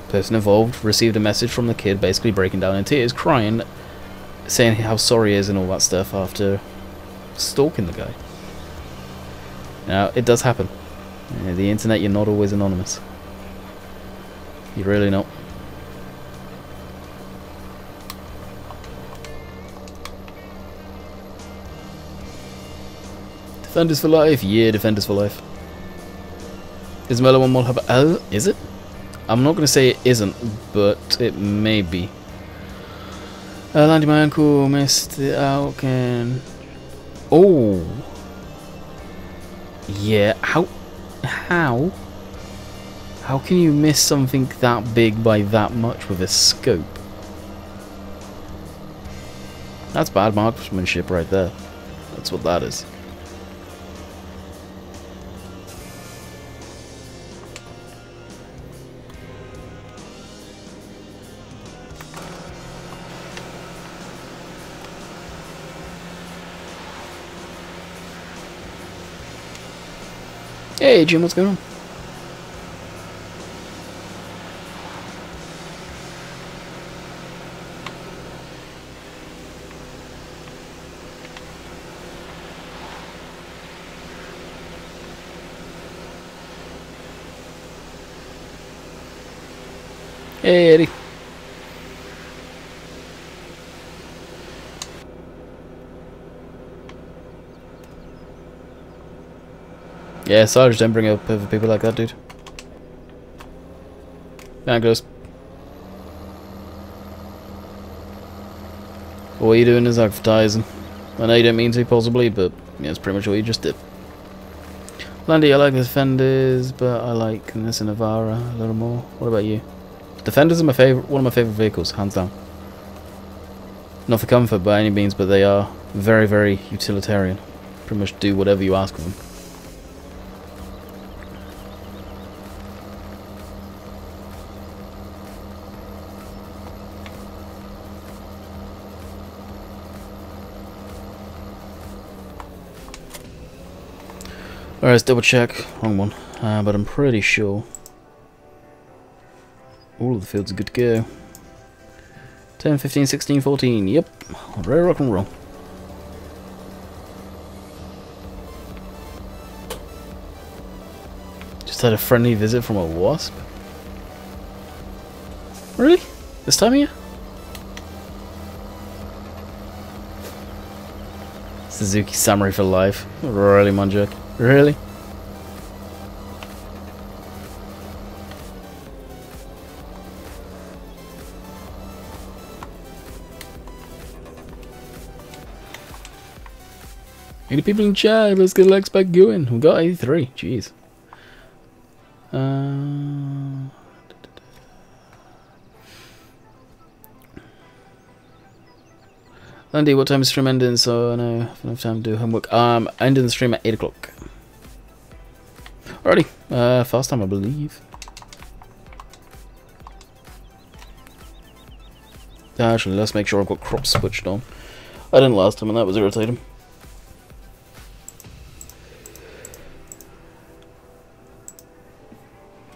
the person involved received a message from the kid basically breaking down in tears, crying, saying how sorry he is and all that stuff after stalking the guy. Now, it does happen. The internet, you're not always anonymous. You're really not. Defenders for life? Yeah, Defenders for life. Is Mellow one more have? Is it? I'm not going to say it isn't, but it may be. Landy, my uncle missed it out again. Oh. Yeah. How can you miss something that big by that much with a scope? That's bad marksmanship right there. That's what that is. Hey Jim, what's going on? Hey Eddie. Yeah, Sarge, don't bring up other people like that, dude. There it goes. All you're doing is advertising. I know you don't mean to, possibly, but yeah, it's pretty much what you just did. Landy, I like the Defenders, but I like this in Navara a little more. What about you? Defenders are my favorite, one of my favorite vehicles, hands down. Not for comfort by any means, but they are very, very utilitarian. Pretty much do whatever you ask of them. Alright, let's double check. Wrong one. But I'm pretty sure all of the fields are good to go. 10, 15, 16, 14. Yep. Ready to rock and roll. Just had a friendly visit from a wasp. Really? This time of year? Suzuki Samurai for life. Really, Manjak? Really? Any people in chat? Let's get legs back going. We got 83. Jeez. Landy, what time is stream ending? So I know I have enough time to do homework. Ending the stream at 8 o'clock. Alrighty. Fast time, I believe. Actually, let's make sure I've got crops switched on. I didn't last time, and that was irritating.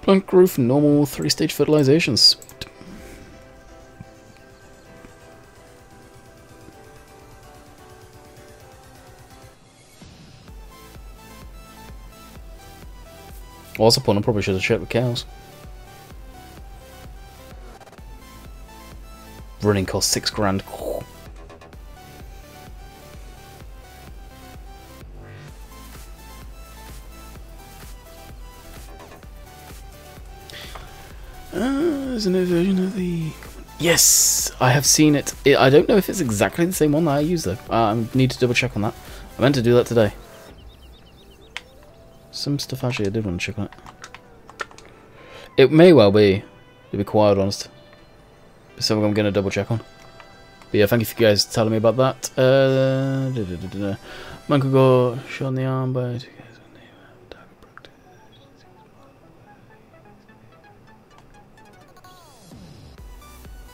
Plank roof, normal 3-stage fertilization. Sweet. What's the point? I probably should have checked the cows. Running cost 6 grand. There's a new version of the... Yes! I have seen it. I don't know if it's exactly the same one that I use though. I need to double check on that. I meant to do that today. Some stuff actually I did want to check on it. It may well be, to be quite honest. It's something I'm going to double check on. But yeah, thank you for you guys telling me about that. Man could go shot in the arm by 2 guys.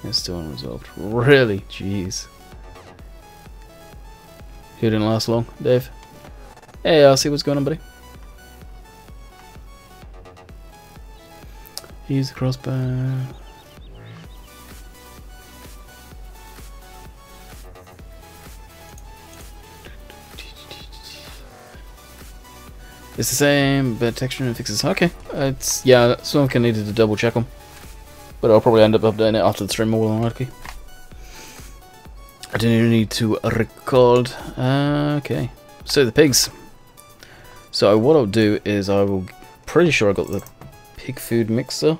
It's still unresolved. Really? Jeez. Who didn't last long? Dave? Hey, I'll see what's going on, buddy. Use the crossbow. It's the same, but texture and fixes. Okay, it's yeah. Something I needed to double check on, but I'll probably end up updating it after the stream more than likely. I didn't even need to record. Okay, so the pigs. So what I'll do is I will. Pretty sure I got the pig food mixer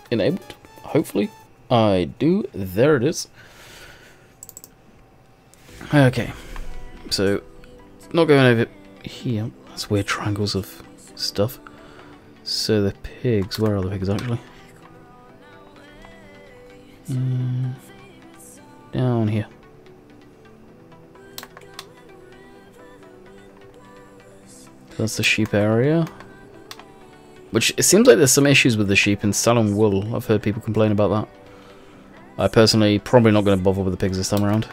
enabled? Hopefully. I do. There it is. Okay. So, not going over here. That's weird triangles of stuff. So the pigs, where are the pigs actually? Down here. That's the sheep area. Which, it seems like there's some issues with the sheep in selling wool. I've heard people complain about that. I personally probably not going to bother with the pigs this time around.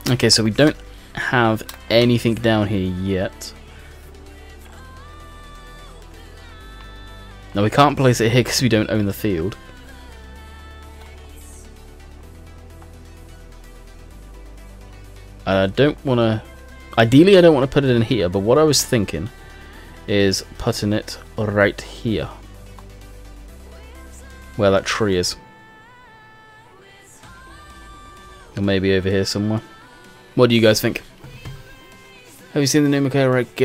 Okay, so we don't have anything down here yet. Now we can't place it here because we don't own the field. I don't want to... Ideally I don't want to put it in here, but what I was thinking is putting it right here. Where that tree is. Or maybe over here somewhere. What do you guys think? Have you seen the new mechanic?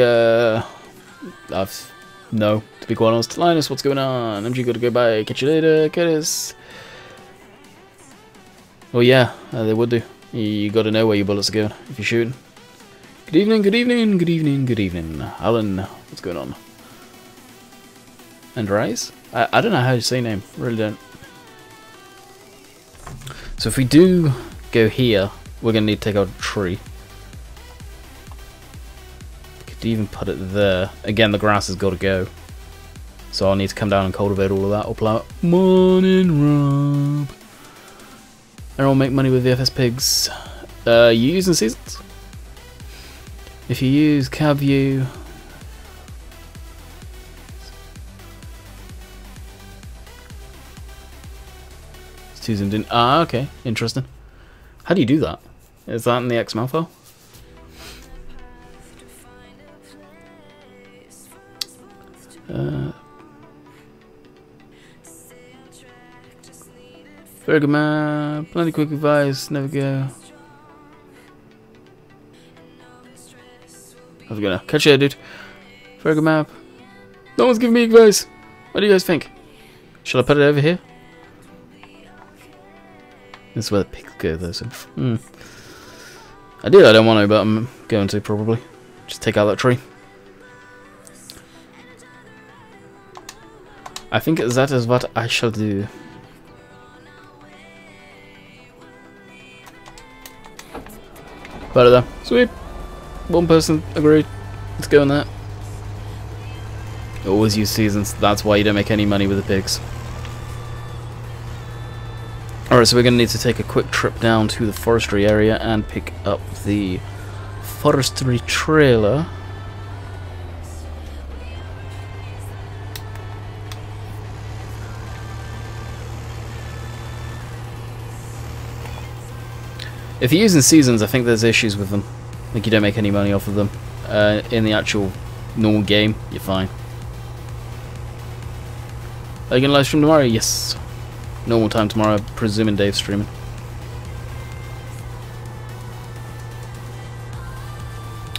No, to be quite honest. Linus, what's going on? MG, gotta go by. Catch you later, Curtis. Oh yeah, they would do. You gotta know where your bullets are going if you're shooting. Good evening, good evening, good evening, good evening. Alan, what's going on? Andres? I don't know how to say name, really don't. So if we do go here, we're going to need to take out a tree. Could even put it there. Again, the grass has got to go. So I'll need to come down and cultivate all of that. Or plow it. Morning, Rob. Everyone make money with VFS pigs. You using seasons? If you use CabView... Zoomed in. Ah, okay. Interesting. How do you do that? Is that in the XML file? Very good man. Plenty quick advice. Never go. How's it going? Catch you, dude. Very good map. No one's giving me advice. What do you guys think? Shall I put it over here? This is where the pigs go, though. So, I don't want to, but I'm going to probably. Just take out that tree. I think that is what I shall do. Better though. Sweet. One person agreed. Let's go on that. Always use seasons. That's why you don't make any money with the pigs. Alright, so we're going to need to take a quick trip down to the forestry area and pick up the forestry trailer. If you're using seasons, I think there's issues with them. Like you don't make any money off of them. In the actual normal game, you're fine. Are you going to live stream tomorrow? Yes. Normal time tomorrow, presuming Dave's streaming.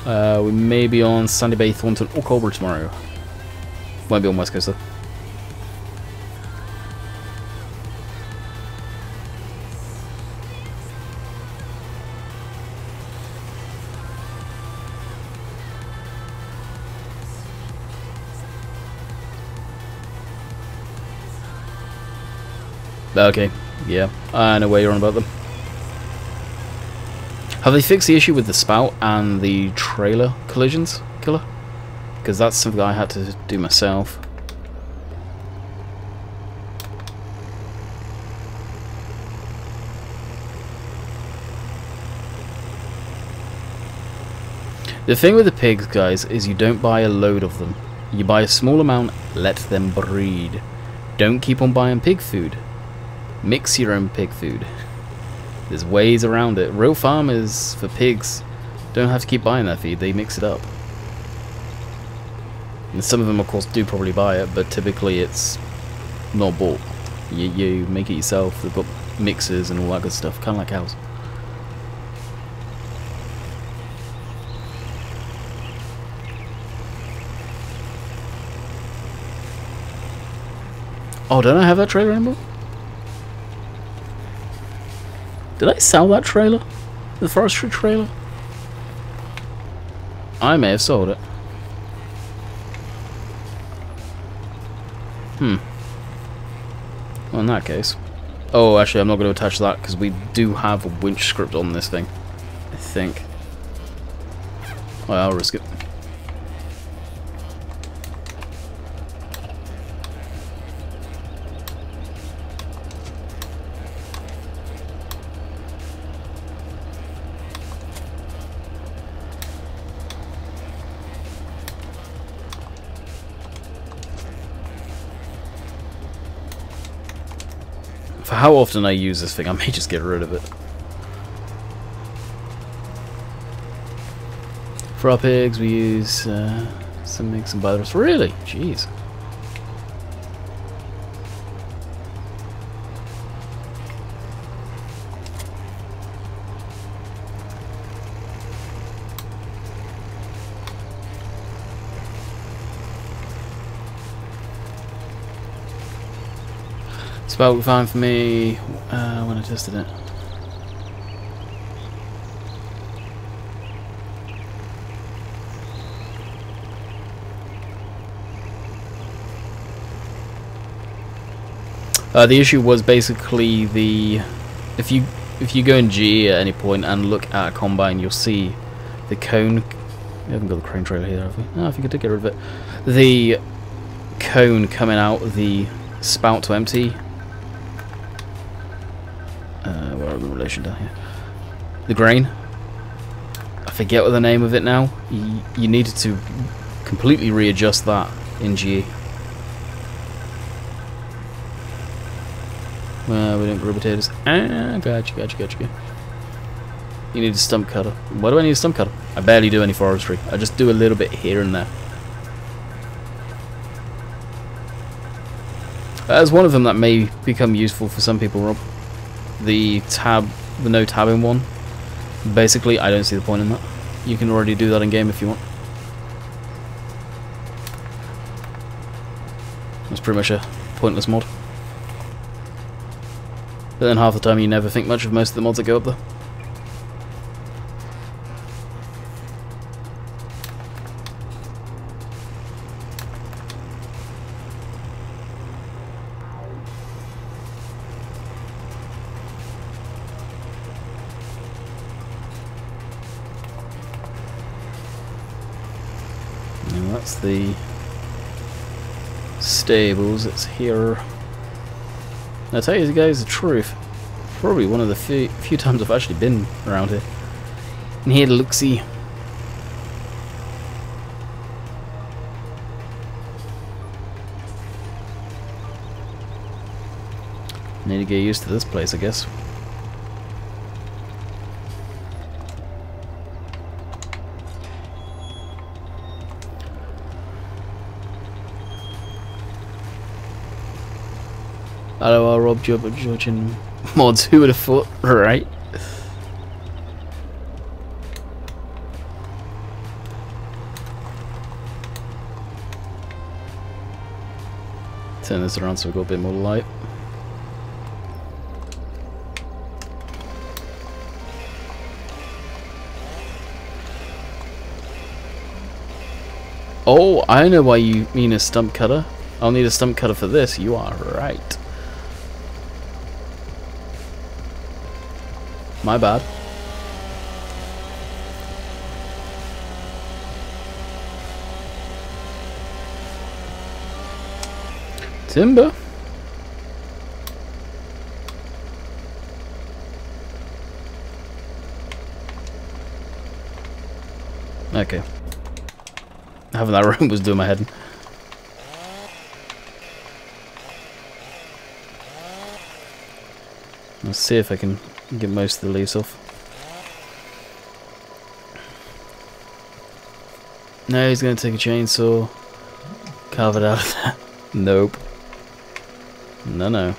We may be on Sandy Bay, Thornton, or Cobra tomorrow. Won't be on West Coast though. Okay, yeah, I know where you're on about them. Have they fixed the issue with the spout and the trailer collisions, Killer? Because that's something I had to do myself. The thing with the pigs, guys, is you don't buy a load of them. You buy a small amount, let them breed. Don't keep on buying pig food. Mix your own pig food. There's ways around it. Real farmers for pigs don't have to keep buying that feed, they mix it up. And some of them of course do probably buy it, but typically it's not bought. You make it yourself. They've got mixers and all that good stuff, kind of like cows. Oh, don't I have that trailer anymore? Did I sell that trailer? The forestry trailer? I may have sold it. Well, in that case. Oh, actually, I'm not going to attach that because we do have a winch script on this thing. I think. Well, I'll risk it. For how often I use this thing, I may just get rid of it. For our pigs, we use some mix and buy the rest. Really? Jeez. It's about fine for me when I tested it. The issue was basically the if you go in G at any point and look at a combine, you'll see the cone. We haven't got the crane trailer here, have we? No, I think I did get rid of it. The cone coming out the spout to empty. Where are we in relation down here? The grain. I forget what the name of it now. You needed to completely readjust that in GE. Well, we didn't grow potatoes. Ah, gotcha. You need a stump cutter. Why do I need a stump cutter? I barely do any forestry. I just do a little bit here and there. There's one of them that may become useful for some people, Rob. The no tabbing one. Basically, I don't see the point in that. You can already do that in game if you want. It's pretty much a pointless mod. But then half the time you never think much of most of the mods that go up there. And that's the stables. It's here. I'll tell you guys the truth. Probably one of the few times I've actually been around here. And here to look-see. Need to get used to this place, I guess. Hello, Rob, George and mods. Who would have thought? Right. Turn this around so we've got a bit more light. Oh, I know why you mean a stump cutter. I'll need a stump cutter for this. You are right. My bad. Timber. Okay. Having that room was doing my head in. Let's see if I can get most of the leaves off. No, he's going to take a chainsaw, carve it out of that. Nope. No.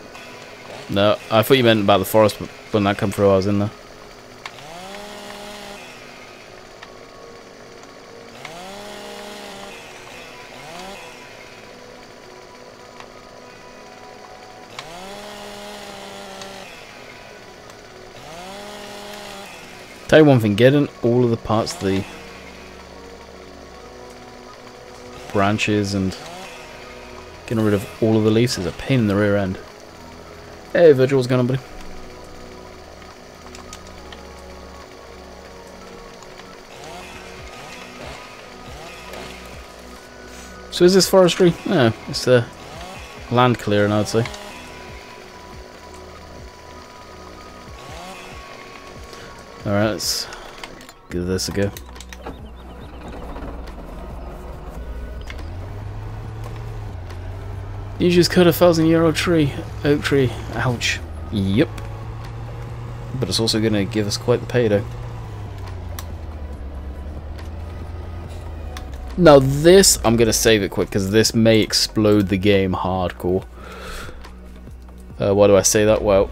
No, I thought you meant about the forest, but when that come through I was in there. Tell you one thing, getting all of the parts of the branches and getting rid of all of the leaves is a pain in the rear end. Hey Virgil, what's going on, buddy? So is this forestry? No, it's land clearing, I'd say. Alright, let's give this a go. You just cut a 1,000-year-old tree, oak tree. Ouch. Yep. But it's also going to give us quite the payday. Now this, I'm going to save it quick because this may explode the game hardcore. Why do I say that? Well,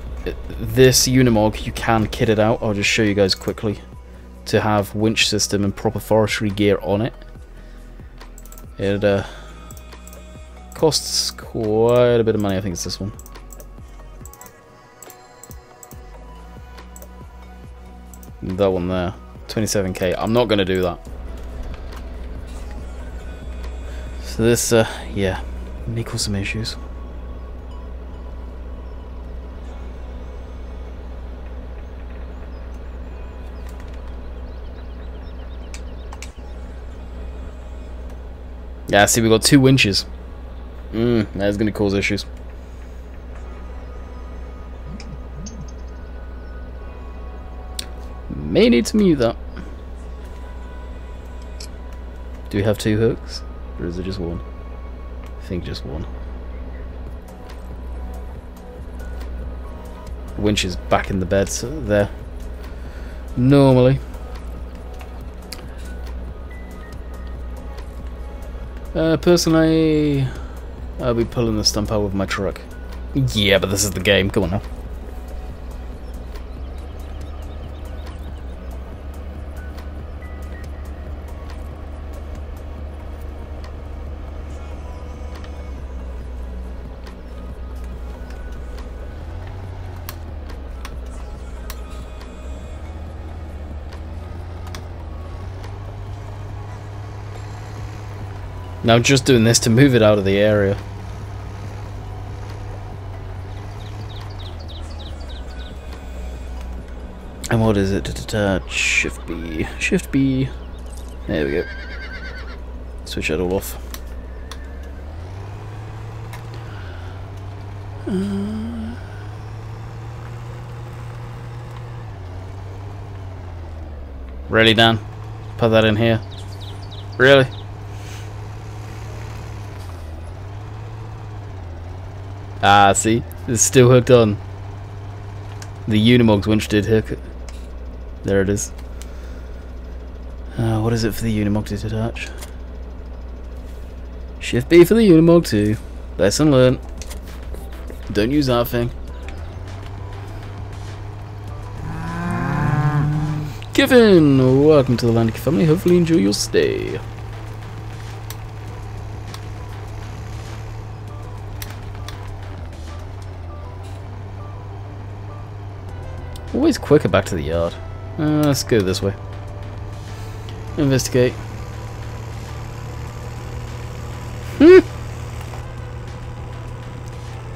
this Unimog, you can kit it out. I'll just show you guys quickly. To have winch system and proper forestry gear on it. It costs quite a bit of money. I think it's this one. That one there. 27k. I'm not going to do that. So this, yeah, may cause some issues. Yeah, see, we got 2 winches. That's going to cause issues. May need to mute that. Do we have 2 hooks? Or is it just one? I think just one. The winch is back in the bed, so there. Normally. Personally, I'll be pulling the stump out with my truck. Yeah, but this is the game. Come on now. Now I'm just doing this to move it out of the area. And what is it? Shift B. Shift B. There we go. Switch that all off. Really, Dan? Put that in here? Really? Ah, see? It's still hooked on. The Unimog's winch did hook it. There it is. What is it for the Unimog to detach? Shift B for the Unimog too. Lesson learned. Don't use that thing. Kevin, welcome to the Landykid family. Hopefully enjoy your stay. Always quicker back to the yard. Let's go this way. Investigate.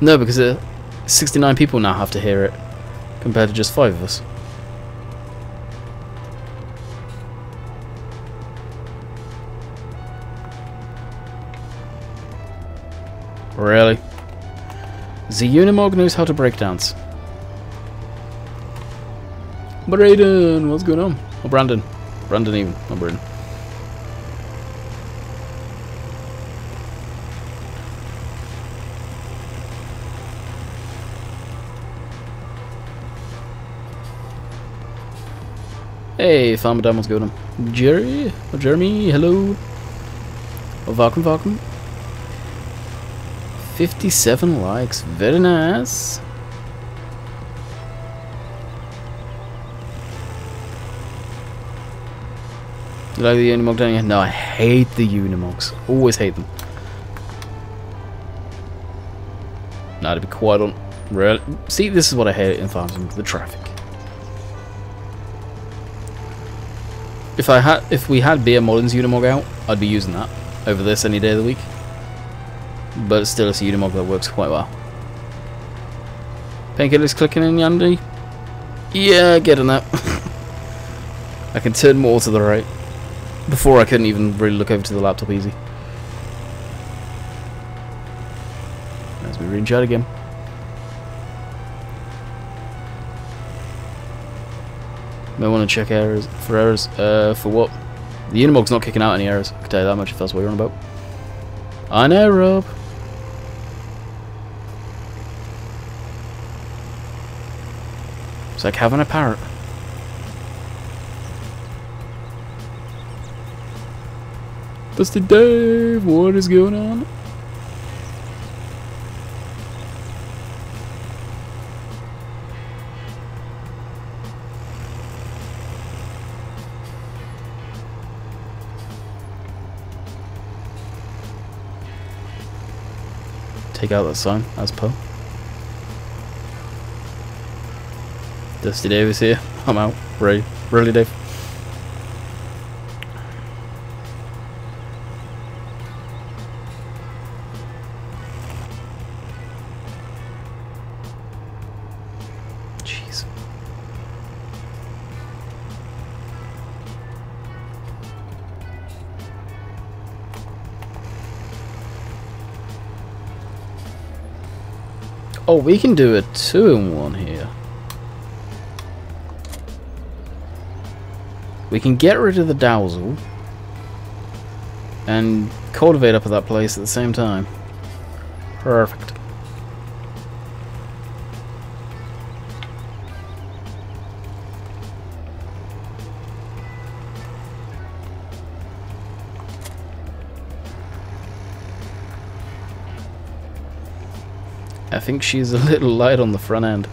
No, because 69 people now have to hear it, compared to just 5 of us. Really? The Unimog knows how to break dance. Braden, what's going on? Oh, Brandon. Brandon even, not Braden. Hey, Farmer Dan, what's going on? Jerry? Oh, Jeremy, hello. Oh, welcome, welcome. 57 likes, very nice. You like the Unimog, don't you? No, I hate the Unimogs. Always hate them. Now, to be quite on... Really? See, this is what I hate in farms, the traffic. If we had Beer Mullins Unimog out, I'd be using that over this any day of the week. But still, it's a Unimog that works quite well. Painkiller's clicking in, Yandy. Yeah, getting that. I can turn more to the right. Before I couldn't even really look over to the laptop easy. As we re-chat again. May want to check errors for errors. For what? The Unimog's not kicking out any errors. I can tell you that much if that's what you're on about. I know, Rob. It's like having a parrot. Dusty Dave, what is going on? Take out that sign, as per. Dusty Dave is here. I'm out. Ready. Really, Dave? Jeez. Oh, we can do a 2-in-1 here. We can get rid of the Dowsel and cultivate up at that place at the same time. Perfect. I think she's a little light on the front end.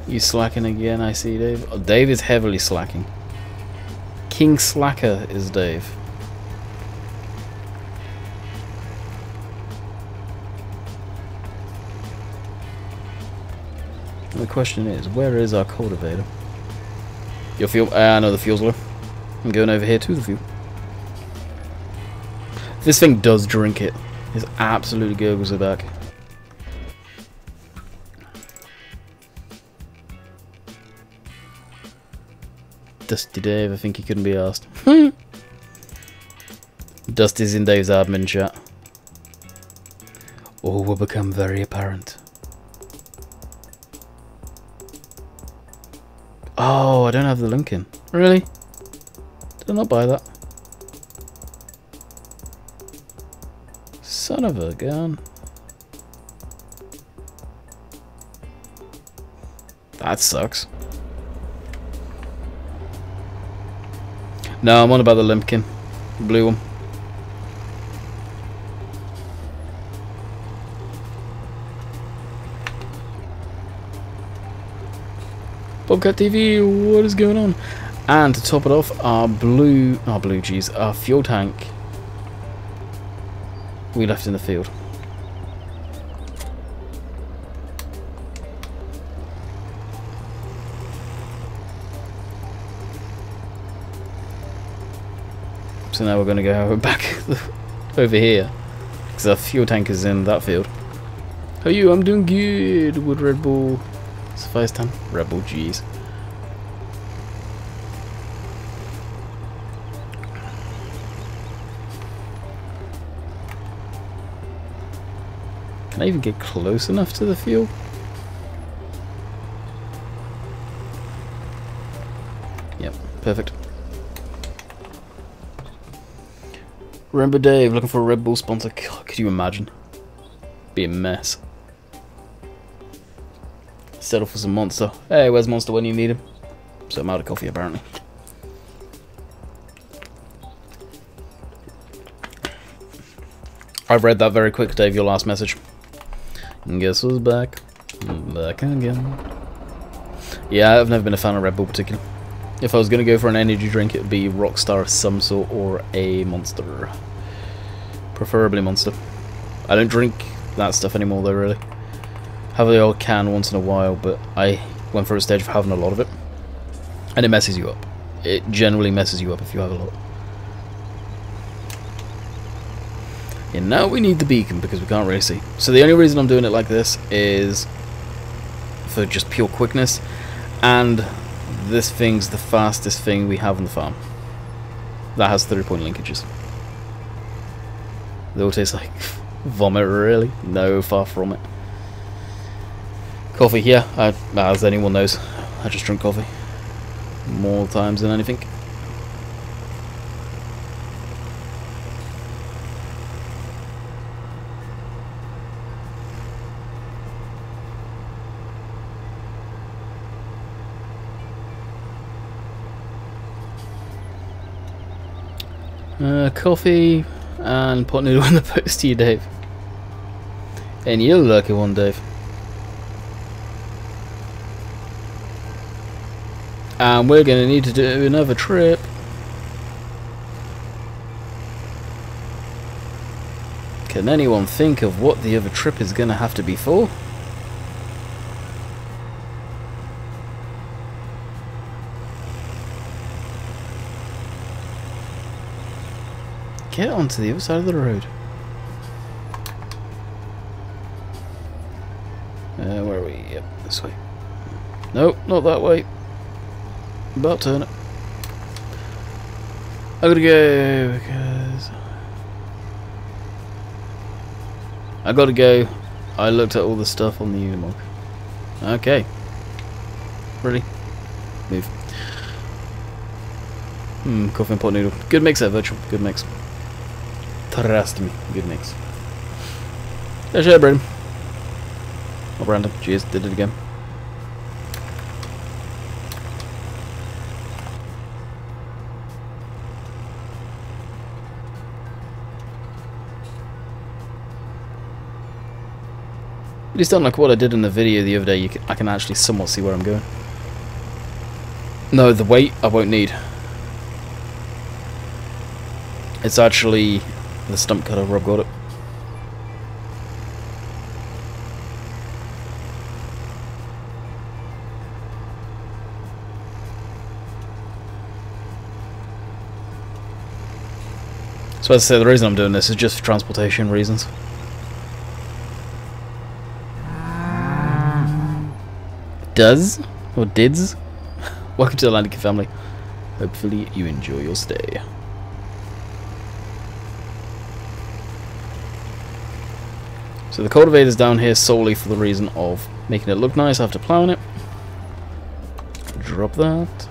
You slacking again, I see, Dave. Oh, Dave is heavily slacking. King Slacker is Dave. And the question is, where is our cultivator? Your fuel? No, the fuel's low. I'm going over here to the fuel. This thing does drink it. It absolutely gurgles it back. Dusty Dave, I think he couldn't be asked. Dusty's in Dave's admin chat. All will become very apparent. Oh, I don't have the link in. Really? Did I not buy that? Son of a gun. That sucks. No, I'm on about the Limpkin. The blue one. Bobcat TV, what is going on? And to top it off, our fuel tank we left in the field. So now we're going to go back over here because our fuel tank is in that field. How are you? I'm doing good. Would Red Bull suffice 10? Red Bull, jeez. Can I even get close enough to the fuel? Yep, perfect. Remember Dave looking for a Red Bull sponsor? God, could you imagine? Be a mess. Settle for some Monster. Hey, where's Monster when you need him? So I'm out of coffee apparently. I've read that very quick, Dave, your last message. And guess who's back? Back again. Yeah, I've never been a fan of Red Bull particularly. If I was going to go for an energy drink, it would be Rockstar of some sort or a Monster. Preferably Monster. I don't drink that stuff anymore though, really. Have the old can once in a while, but I went through a stage of having a lot of it. And it messes you up. It generally messes you up if you have a lot. And now we need the beacon because we can't really see. So the only reason I'm doing it like this is for just pure quickness. And this thing's the fastest thing we have on the farm. That has 3-point linkages. They all taste like vomit, really? No, far from it. Coffee, yeah, as anyone knows, I just drink coffee. More times than anything. Coffee and pot noodle in the post to you, Dave. And you're the lucky one, Dave. And we're going to need to do another trip. Can anyone think of what the other trip is going to have to be for? Get onto the other side of the road. Where are we? Yep, this way. Nope, not that way. About turn it. I gotta go because I gotta go. I looked at all the stuff on the Unimog. Okay. Ready? Move. Coffee and pot noodle. Good mix there, Virtual. Good mix. Trust me. Good mix. There's your Brandon. Oh, Brandon. Cheers. Did it again. At least unlike what I did in the video the other day, I can actually somewhat see where I'm going. No, the weight I won't need. It's actually the stump cutter where I've got it. So as I say, the reason I'm doing this is just for transportation reasons. Does or dids? Welcome to the Landykid family. Hopefully you enjoy your stay. So the cultivator's down here solely for the reason of making it look nice after ploughing it. Drop that.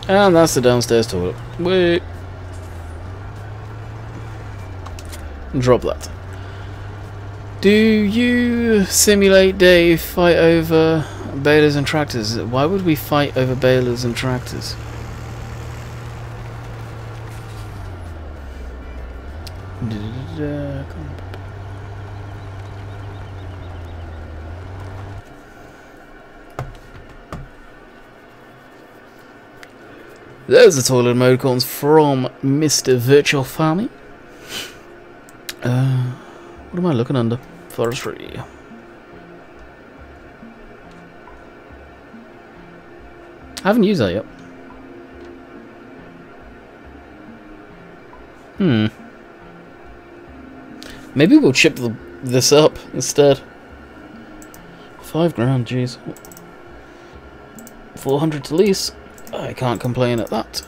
And that's the downstairs toilet. Wait. Drop that. Do you simulate Dave fight over balers and tractors? Why would we fight over balers and tractors? There's the toilet emoticons from Mr. Virtual Farming. What am I looking under? Forestry. I haven't used that yet. Maybe we'll chip this up instead. 5 grand, jeez. 400 to lease. I can't complain at that.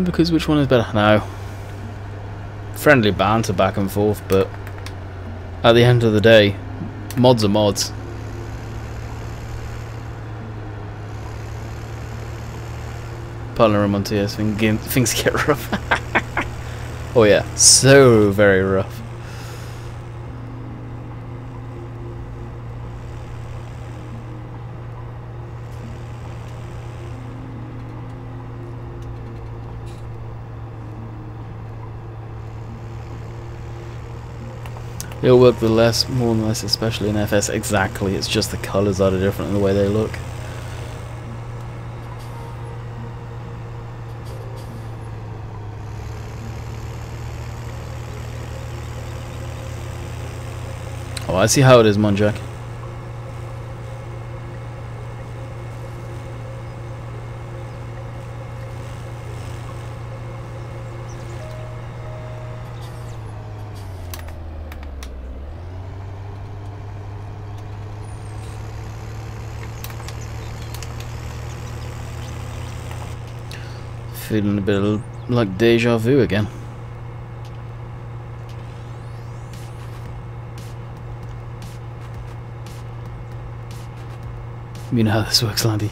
Because which one is better? No. Friendly banter back and forth, but at the end of the day, mods are mods. Partner room on TS, things get rough. Oh yeah, so very rough. It'll work with less, more than less, especially in FS. Exactly, it's just the colours that are different in the way they look. Oh, I see how it is, Monjack. Feeling a bit like deja vu again. You know how this works, Landy.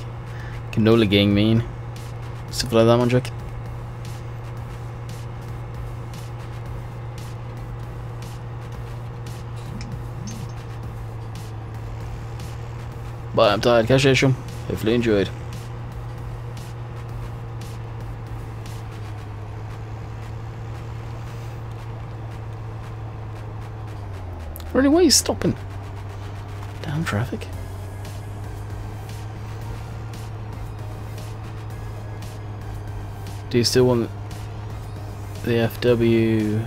Canola gang mean. Stuff like that, Monjack. Bye, I'm tired. Catch you, Shum. Hopefully you enjoyed. Really, why are you stopping? Damn traffic. Do you still want the FW?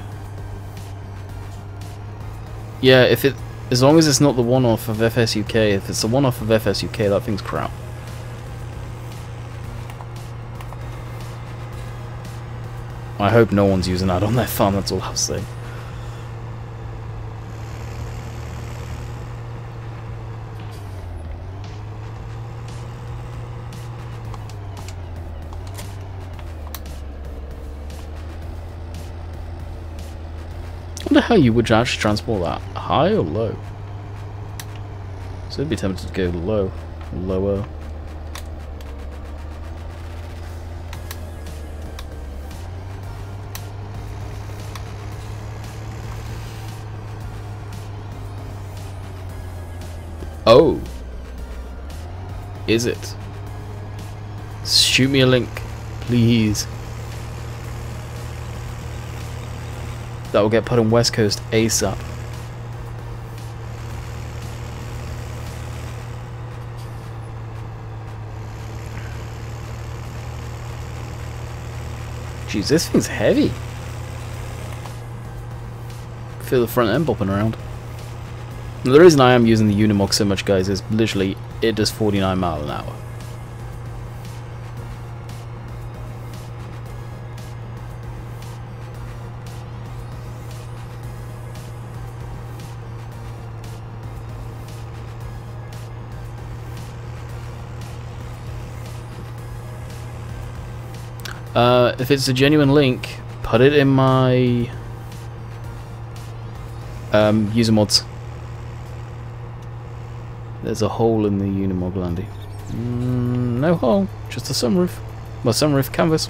Yeah, if it, as long as it's not the one-off of FSUK. If it's the one-off of FSUK, that thing's crap. I hope no one's using that on their farm. That's all I'll say. I wonder how you would actually transport that. High or low? So I'd be tempted to go low. Lower. Oh. Is it? Shoot me a link, please. That will get put on West Coast ASAP. Jeez, this thing's heavy. Feel the front end bopping around. Now, the reason I am using the Unimog so much, guys, is literally it does 49 miles an hour. If it's a genuine link, put it in my user mods. There's a hole in the Unimog, Landy. No hole, just a sunroof. Well, sunroof canvas.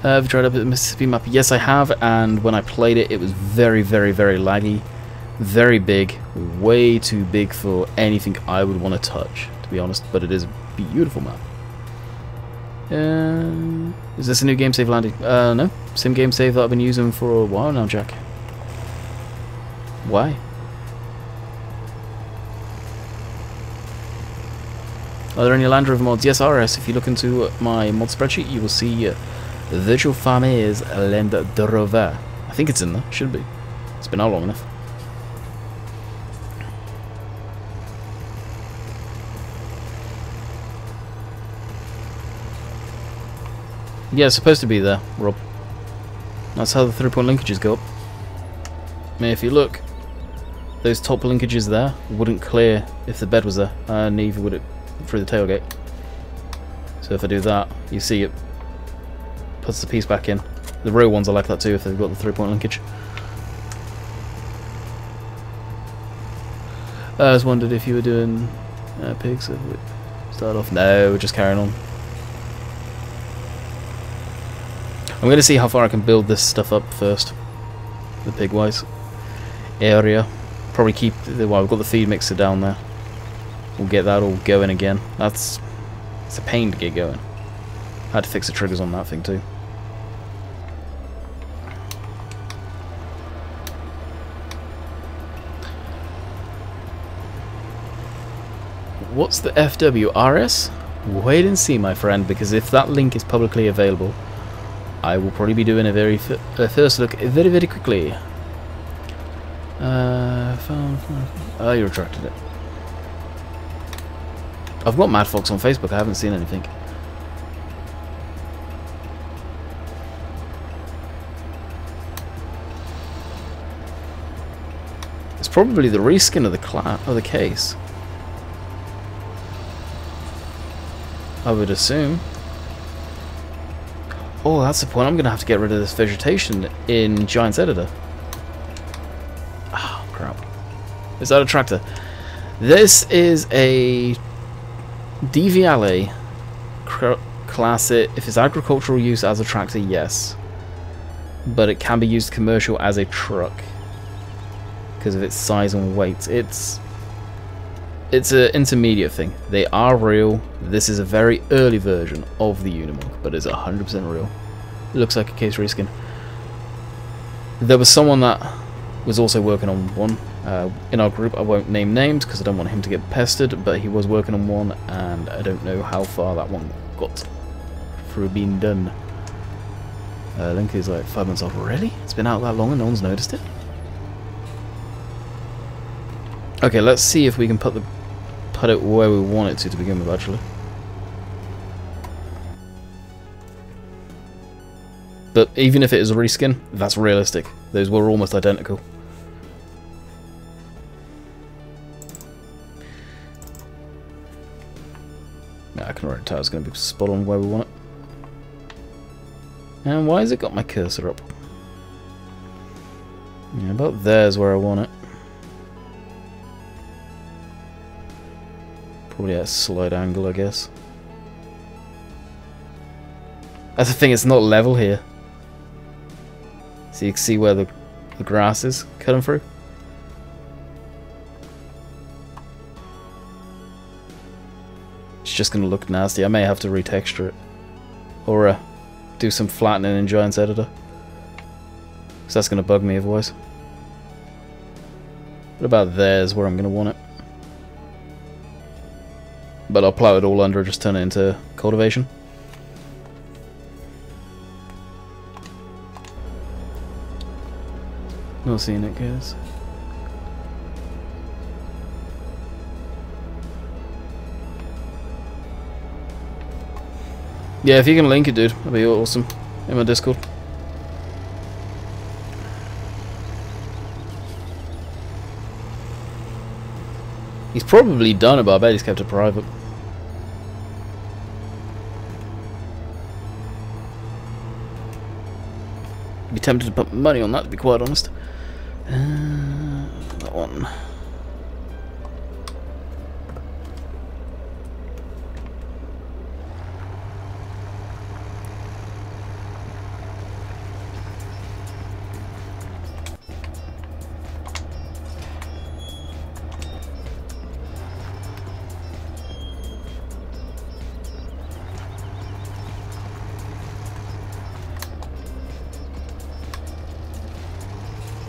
Have you tried up the Mississippi map? Yes, I have, and when I played it, it was very, very, very laggy. Very big. Way too big for anything I would want to touch, to be honest, but it is a beautiful map. Is this a new game save, Landy? No. Same game save that I've been using for a while now, Jack. Why? Are there any Land Rover mods? Yes, RS. If you look into my mod spreadsheet, you will see Virtual Farmers Land Rover. I think it's in there. Should be. It's been out long enough. Yeah, it's supposed to be there, Rob. That's how the 3-point linkages go up. I mean, if you look, those top linkages there wouldn't clear if the bed was there, and neither would it through the tailgate. So if I do that, you see it puts the piece back in. The real ones are like that too if they've got the 3-point linkage. I just wondered if you were doing pigs. If we start off. No, we're just carrying on. I'm going to see how far I can build this stuff up first. The pig-wise area. Probably keep. Well, we've got the feed mixer down there. We'll get that all going again. It's a pain to get going. I had to fix the triggers on that thing too. what's the FWRS? Wait and see, my friend, because if that link is publicly available, I will probably be doing a very first look very, very quickly. Oh, you retracted it. I've got Mad Fox on Facebook, I haven't seen anything. It's probably the reskin of the case. I would assume. Oh, that's the point. I'm going to have to get rid of this vegetation in Giant's Editor. Oh, crap. Is that a tractor? This is a DVLA class. If it's agricultural use as a tractor, yes. But it can be used commercial as a truck because of its size and weight. It's an intermediate thing. They are real. This is a very early version of the Unimog, but it's 100% real. It looks like a case reskin. There was someone that was also working on one in our group. I won't name names because I don't want him to get pestered, but he was working on one, and I don't know how far that one got through being done. Link is like 5 months off. Really? It's been out that long and no one's noticed it? Okay, let's see if we can put it where we want it to begin with, actually. But even if it is a reskin, that's realistic. Those were almost identical. Yeah, I can write it out. It's going to be spot on where we want it. And why has it got my cursor up? Yeah, about there's where I want it. Probably at a slight angle, I guess. That's the thing, it's not level here. So you can see where the grass is cutting through. It's just going to look nasty. I may have to retexture it. Or do some flattening in Giant's Editor. Because that's going to bug me otherwise. What about there's where I'm going to want it? But I'll plow it all under and just turn it into cultivation. Not seeing it, guys. Yeah, if you can link it, dude, that'd be awesome. In my Discord. He's probably done it, but I bet he's kept it private. I'd be tempted to put money on that, to be quite honest. That one.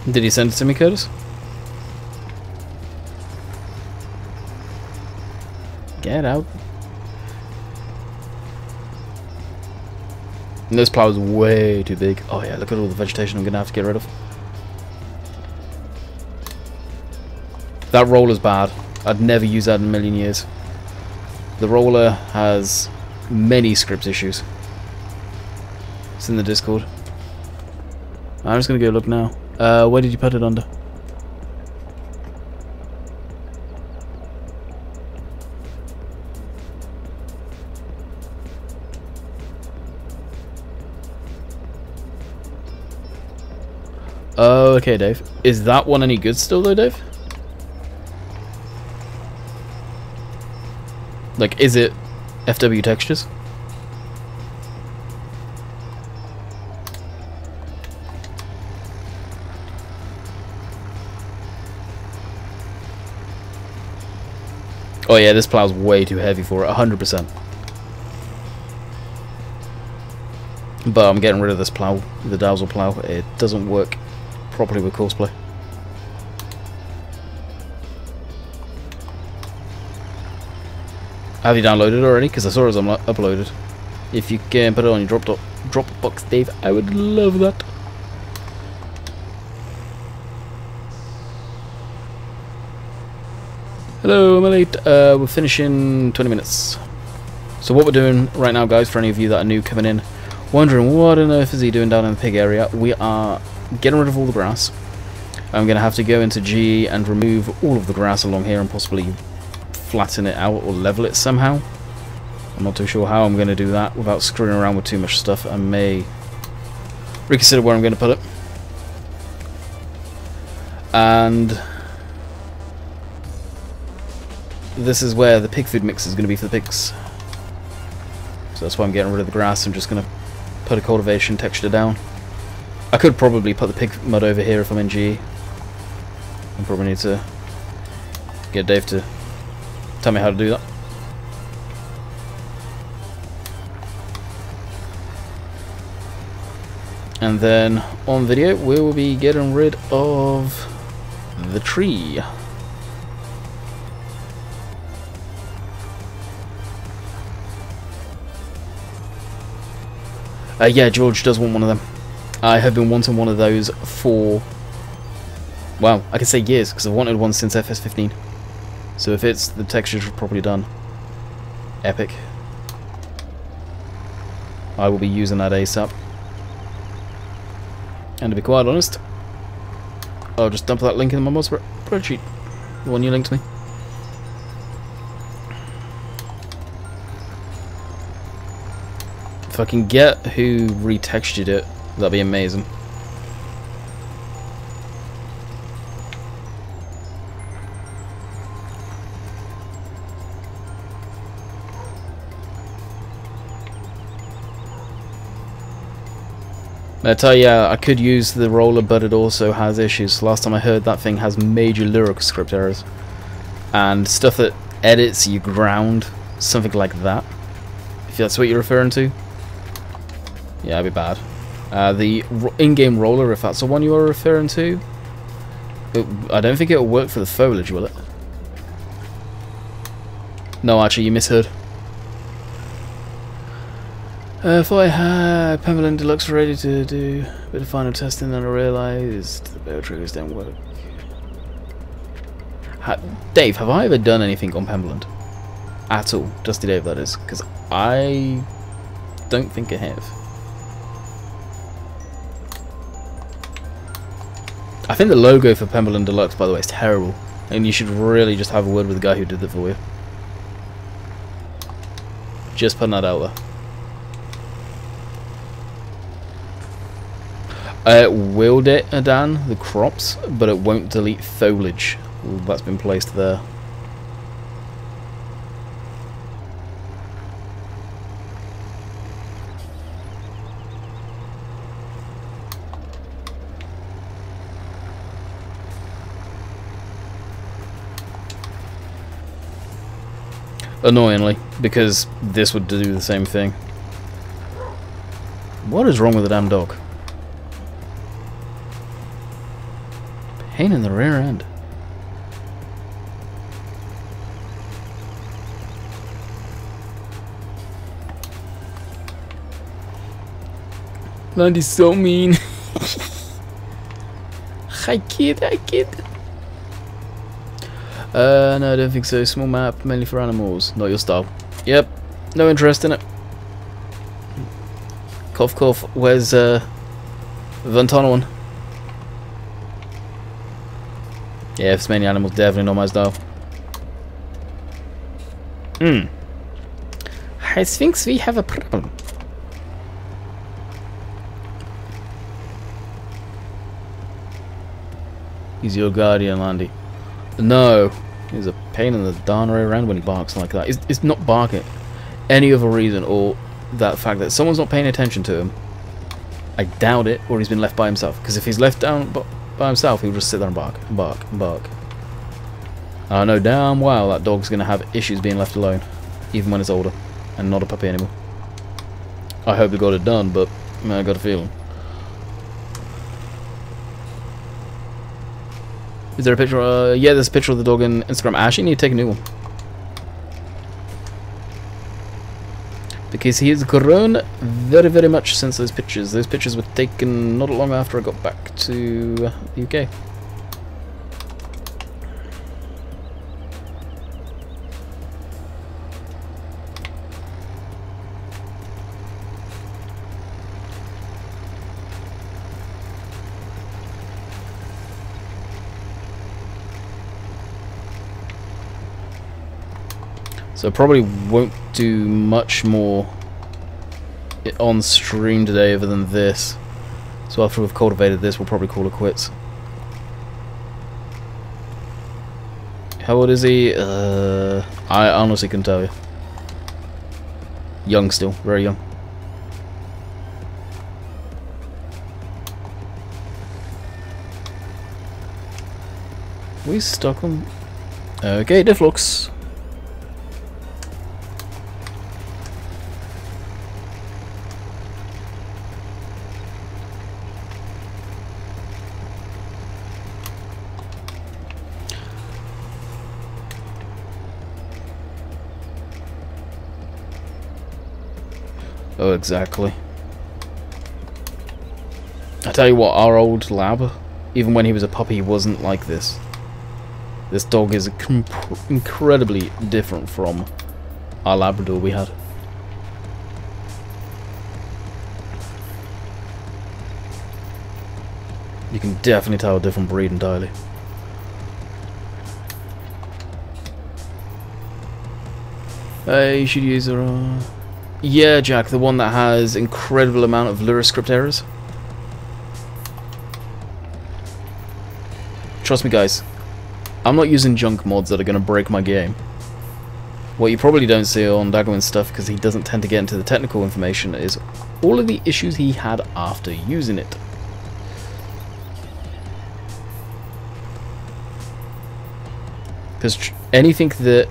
Did he send it to me, Curtis? Get out. And this plow is way too big. Oh yeah, look at all the vegetation I'm going to have to get rid of. That roller's bad. I'd never use that in a million years. The roller has many script issues. It's in the Discord. I'm just going to go look now. Where did you put it under? Oh, okay, Dave. Is that one any good still, though, Dave? Like, is it FW textures? Oh yeah, this plow's way too heavy for it, 100%. But I'm getting rid of this plow, the Dazzle plow. It doesn't work properly with Courseplay. Have you downloaded already? Because I saw it was uploaded. If you can put it on your Dropbox, Dave, I would love that. Hello, I'm late. We're finishing 20 minutes. So what we're doing right now, guys, for any of you that are new coming in, wondering what on earth is he doing down in the pig area, we are getting rid of all the grass. I'm going to have to go into G and remove all of the grass along here and possibly flatten it out or level it somehow. I'm not too sure how I'm going to do that without screwing around with too much stuff. I may reconsider where I'm going to put it. And this is where the pig food mix is going to be for the pigs. So that's why I'm getting rid of the grass. I'm just going to put a cultivation texture down. I could probably put the pig mud over here if I'm in GE. I probably need to get Dave to tell me how to do that. And then on video we will be getting rid of the tree. Yeah, George does want one of them. I have been wanting one of those for, well, I can say years, because I've wanted one since FS15. So if it's the textures are properly done, epic. I will be using that ASAP. And to be quite honest, I'll just dump that link in my mod spreadsheet, the one you linked me. If I can get who retextured it, that'd be amazing. I tell you, I could use the roller, but it also has issues. Last time I heard, that thing has major lyric script errors. And stuff that edits your ground, something like that. If that's what you're referring to. Yeah, it'd be bad. The in-game roller, if that's the one you are referring to, I don't think it'll work for the foliage, will it? No, actually, you misheard. If I had Pemberlin Deluxe ready to do a bit of final testing, then I realised the barrel triggers don't work. Dave, have I ever done anything on Pemberland? At all? Dusty Dave, that is. Because I don't think I have. I think the logo for Pemberlin Deluxe, by the way, is terrible. And you should really just have a word with the guy who did that for you. Just putting that out there. It will Dan the crops, but it won't delete foliage. Ooh, that's been placed there. Annoyingly, because this would do the same thing. What is wrong with the damn dog? Pain in the rear end. Landy's so mean. Hi kid, hi kid. No, I don't think so. Small map, mainly for animals. Not your style. Yep, no interest in it. Cough cough, where's Ventana one? Yeah, if it's mainly animals, definitely not my style. I think we have a problem. He's your guardian, Landy. No, he's a pain in the darn way around when he barks like that. It's not barking any other reason, or that fact that someone's not paying attention to him. I doubt it, or he's been left by himself. Because if he's left down by himself, he'll just sit there and bark and bark and bark. I know damn well that dog's going to have issues being left alone, even when it's older and not a puppy anymore. I hope they got it done, but I got a feeling. Is there a picture? Yeah, there's a picture of the dog in Instagram. I actually need to take a new one. because he has grown very, very much since those pictures. Those pictures were taken not long after I got back to the UK. So probably won't do much more on stream today other than this. So after we've cultivated this, we'll probably call it quits. How old is he? I honestly couldn't tell you. Young still, very young. We stuck on. Okay, diff looks. Oh, exactly. I tell you what, our old lab, even when he was a puppy, he wasn't like this. This dog is incredibly different from our Labrador we had. You can definitely tell a different breed entirely. You should use her. Yeah, Jack, the one that has incredible amount of LyriScript errors. Trust me, guys. I'm not using junk mods that are going to break my game. What you probably don't see on Daggerman's stuff, because he doesn't tend to get into the technical information, is all of the issues he had after using it. Because anything that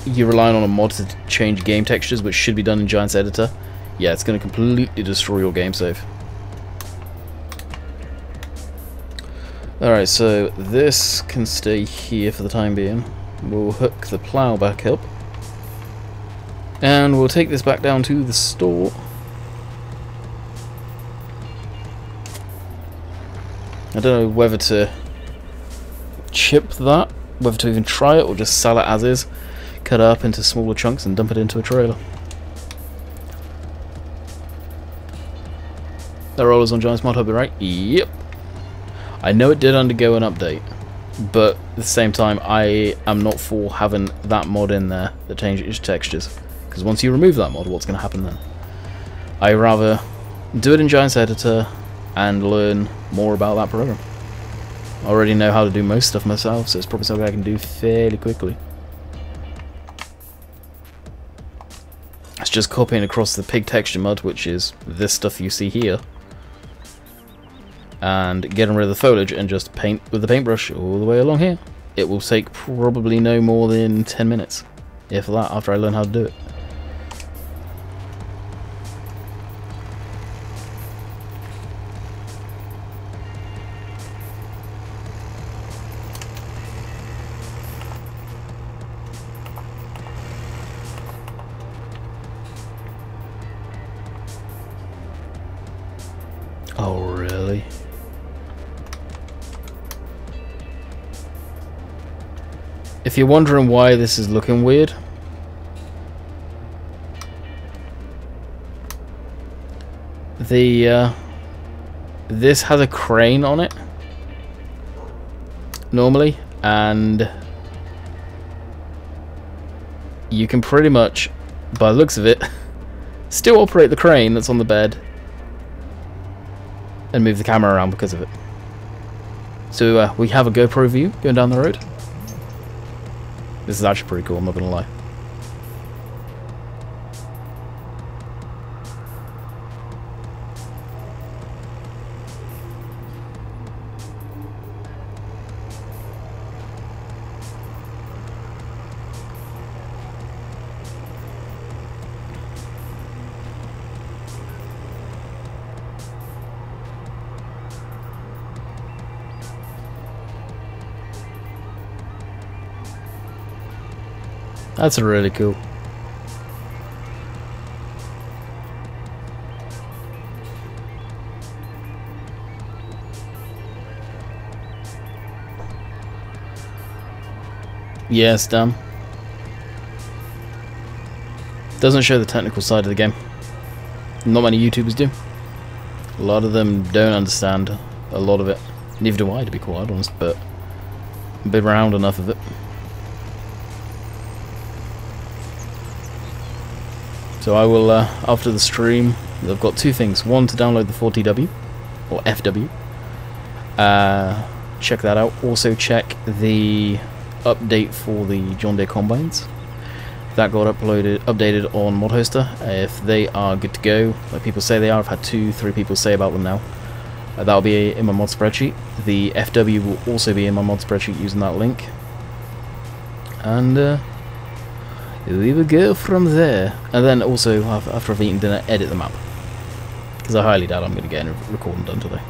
you're relying on a mod to change game textures, which should be done in Giant's Editor, yeah, it's going to completely destroy your game save. Alright, so this can stay here for the time being. We'll hook the plough back up. And we'll take this back down to the store. I don't know whether to chip that, whether to even try it, or just sell it as is. Cut it up into smaller chunks and dump it into a trailer. The rollers on Giant's Mod Hub, right? Yep. I know it did undergo an update, but at the same time, I am not for having that mod in there that changes textures. Because once you remove that mod, what's going to happen then? I rather do it in Giant's Editor and learn more about that program. I already know how to do most stuff myself, so it's probably something I can do fairly quickly. It's just copying across the pig texture mod, which is this stuff you see here, and getting rid of the foliage and just paint with the paintbrush all the way along here. It will take probably no more than 10 minutes, if that, after I learn how to do it. Oh, really? If you're wondering why this is looking weird, this has a crane on it normally, and you can pretty much, by the looks of it, still operate the crane that's on the bed and move the camera around because of it. So we have a GoPro view going down the road. This is actually pretty cool, I'm not gonna lie. That's really cool. Yes, damn. Doesn't show the technical side of the game. Not many YouTubers do. A lot of them don't understand a lot of it. Neither do I, to be quite honest, but I've been around enough of it. So I will, after the stream, I've got two things. One, to download the 40W, or FW. Check that out. Also check the update for the John Deere combines. That got updated on ModHoster. If they are good to go, like people say they are, I've had 2-3 people say about them now. That'll be in my mod spreadsheet. The FW will also be in my mod spreadsheet using that link. And we will go from there. And then also, after I've eaten dinner, edit the map. Because I highly doubt I'm going to get any recording done today.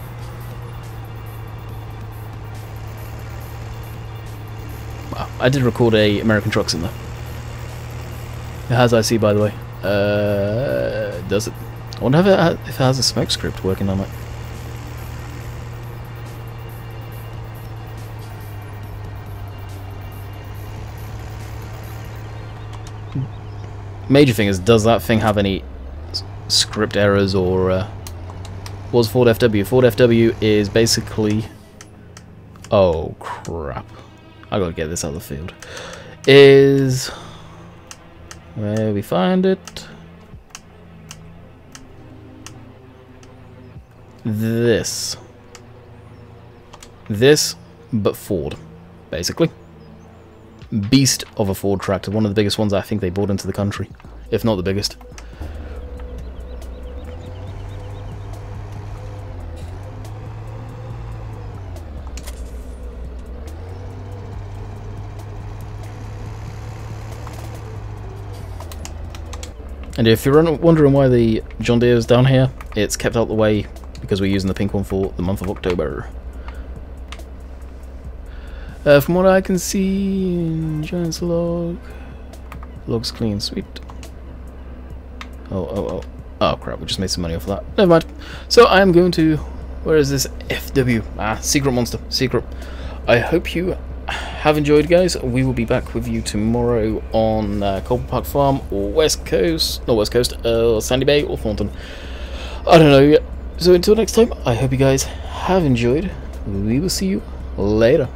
Wow, I did record a American Trucks in there. It has IC, by the way. Does it? I wonder if it has a smoke script working on it. Major thing is, does that thing have any script errors or what's Ford FW? Ford FW is basically, oh crap, I gotta get this out of the field. Is where we find it. This, but Ford, basically. Beast of a Ford tractor, one of the biggest ones I think they brought into the country, if not the biggest. And if you're wondering why the John Deere is down here, it's kept out the way because we're using the pink one for the month of October. From what I can see, Giant's log, log's clean, sweet. Oh crap, we just made some money off of that. Never mind. So I am going to, where is this FW? Secret monster, secret. I hope you have enjoyed, guys. We will be back with you tomorrow on Colburn Park Farm or West Coast, not West Coast, Sandy Bay or Thornton. I don't know yet. So until next time, I hope you guys have enjoyed. We will see you later.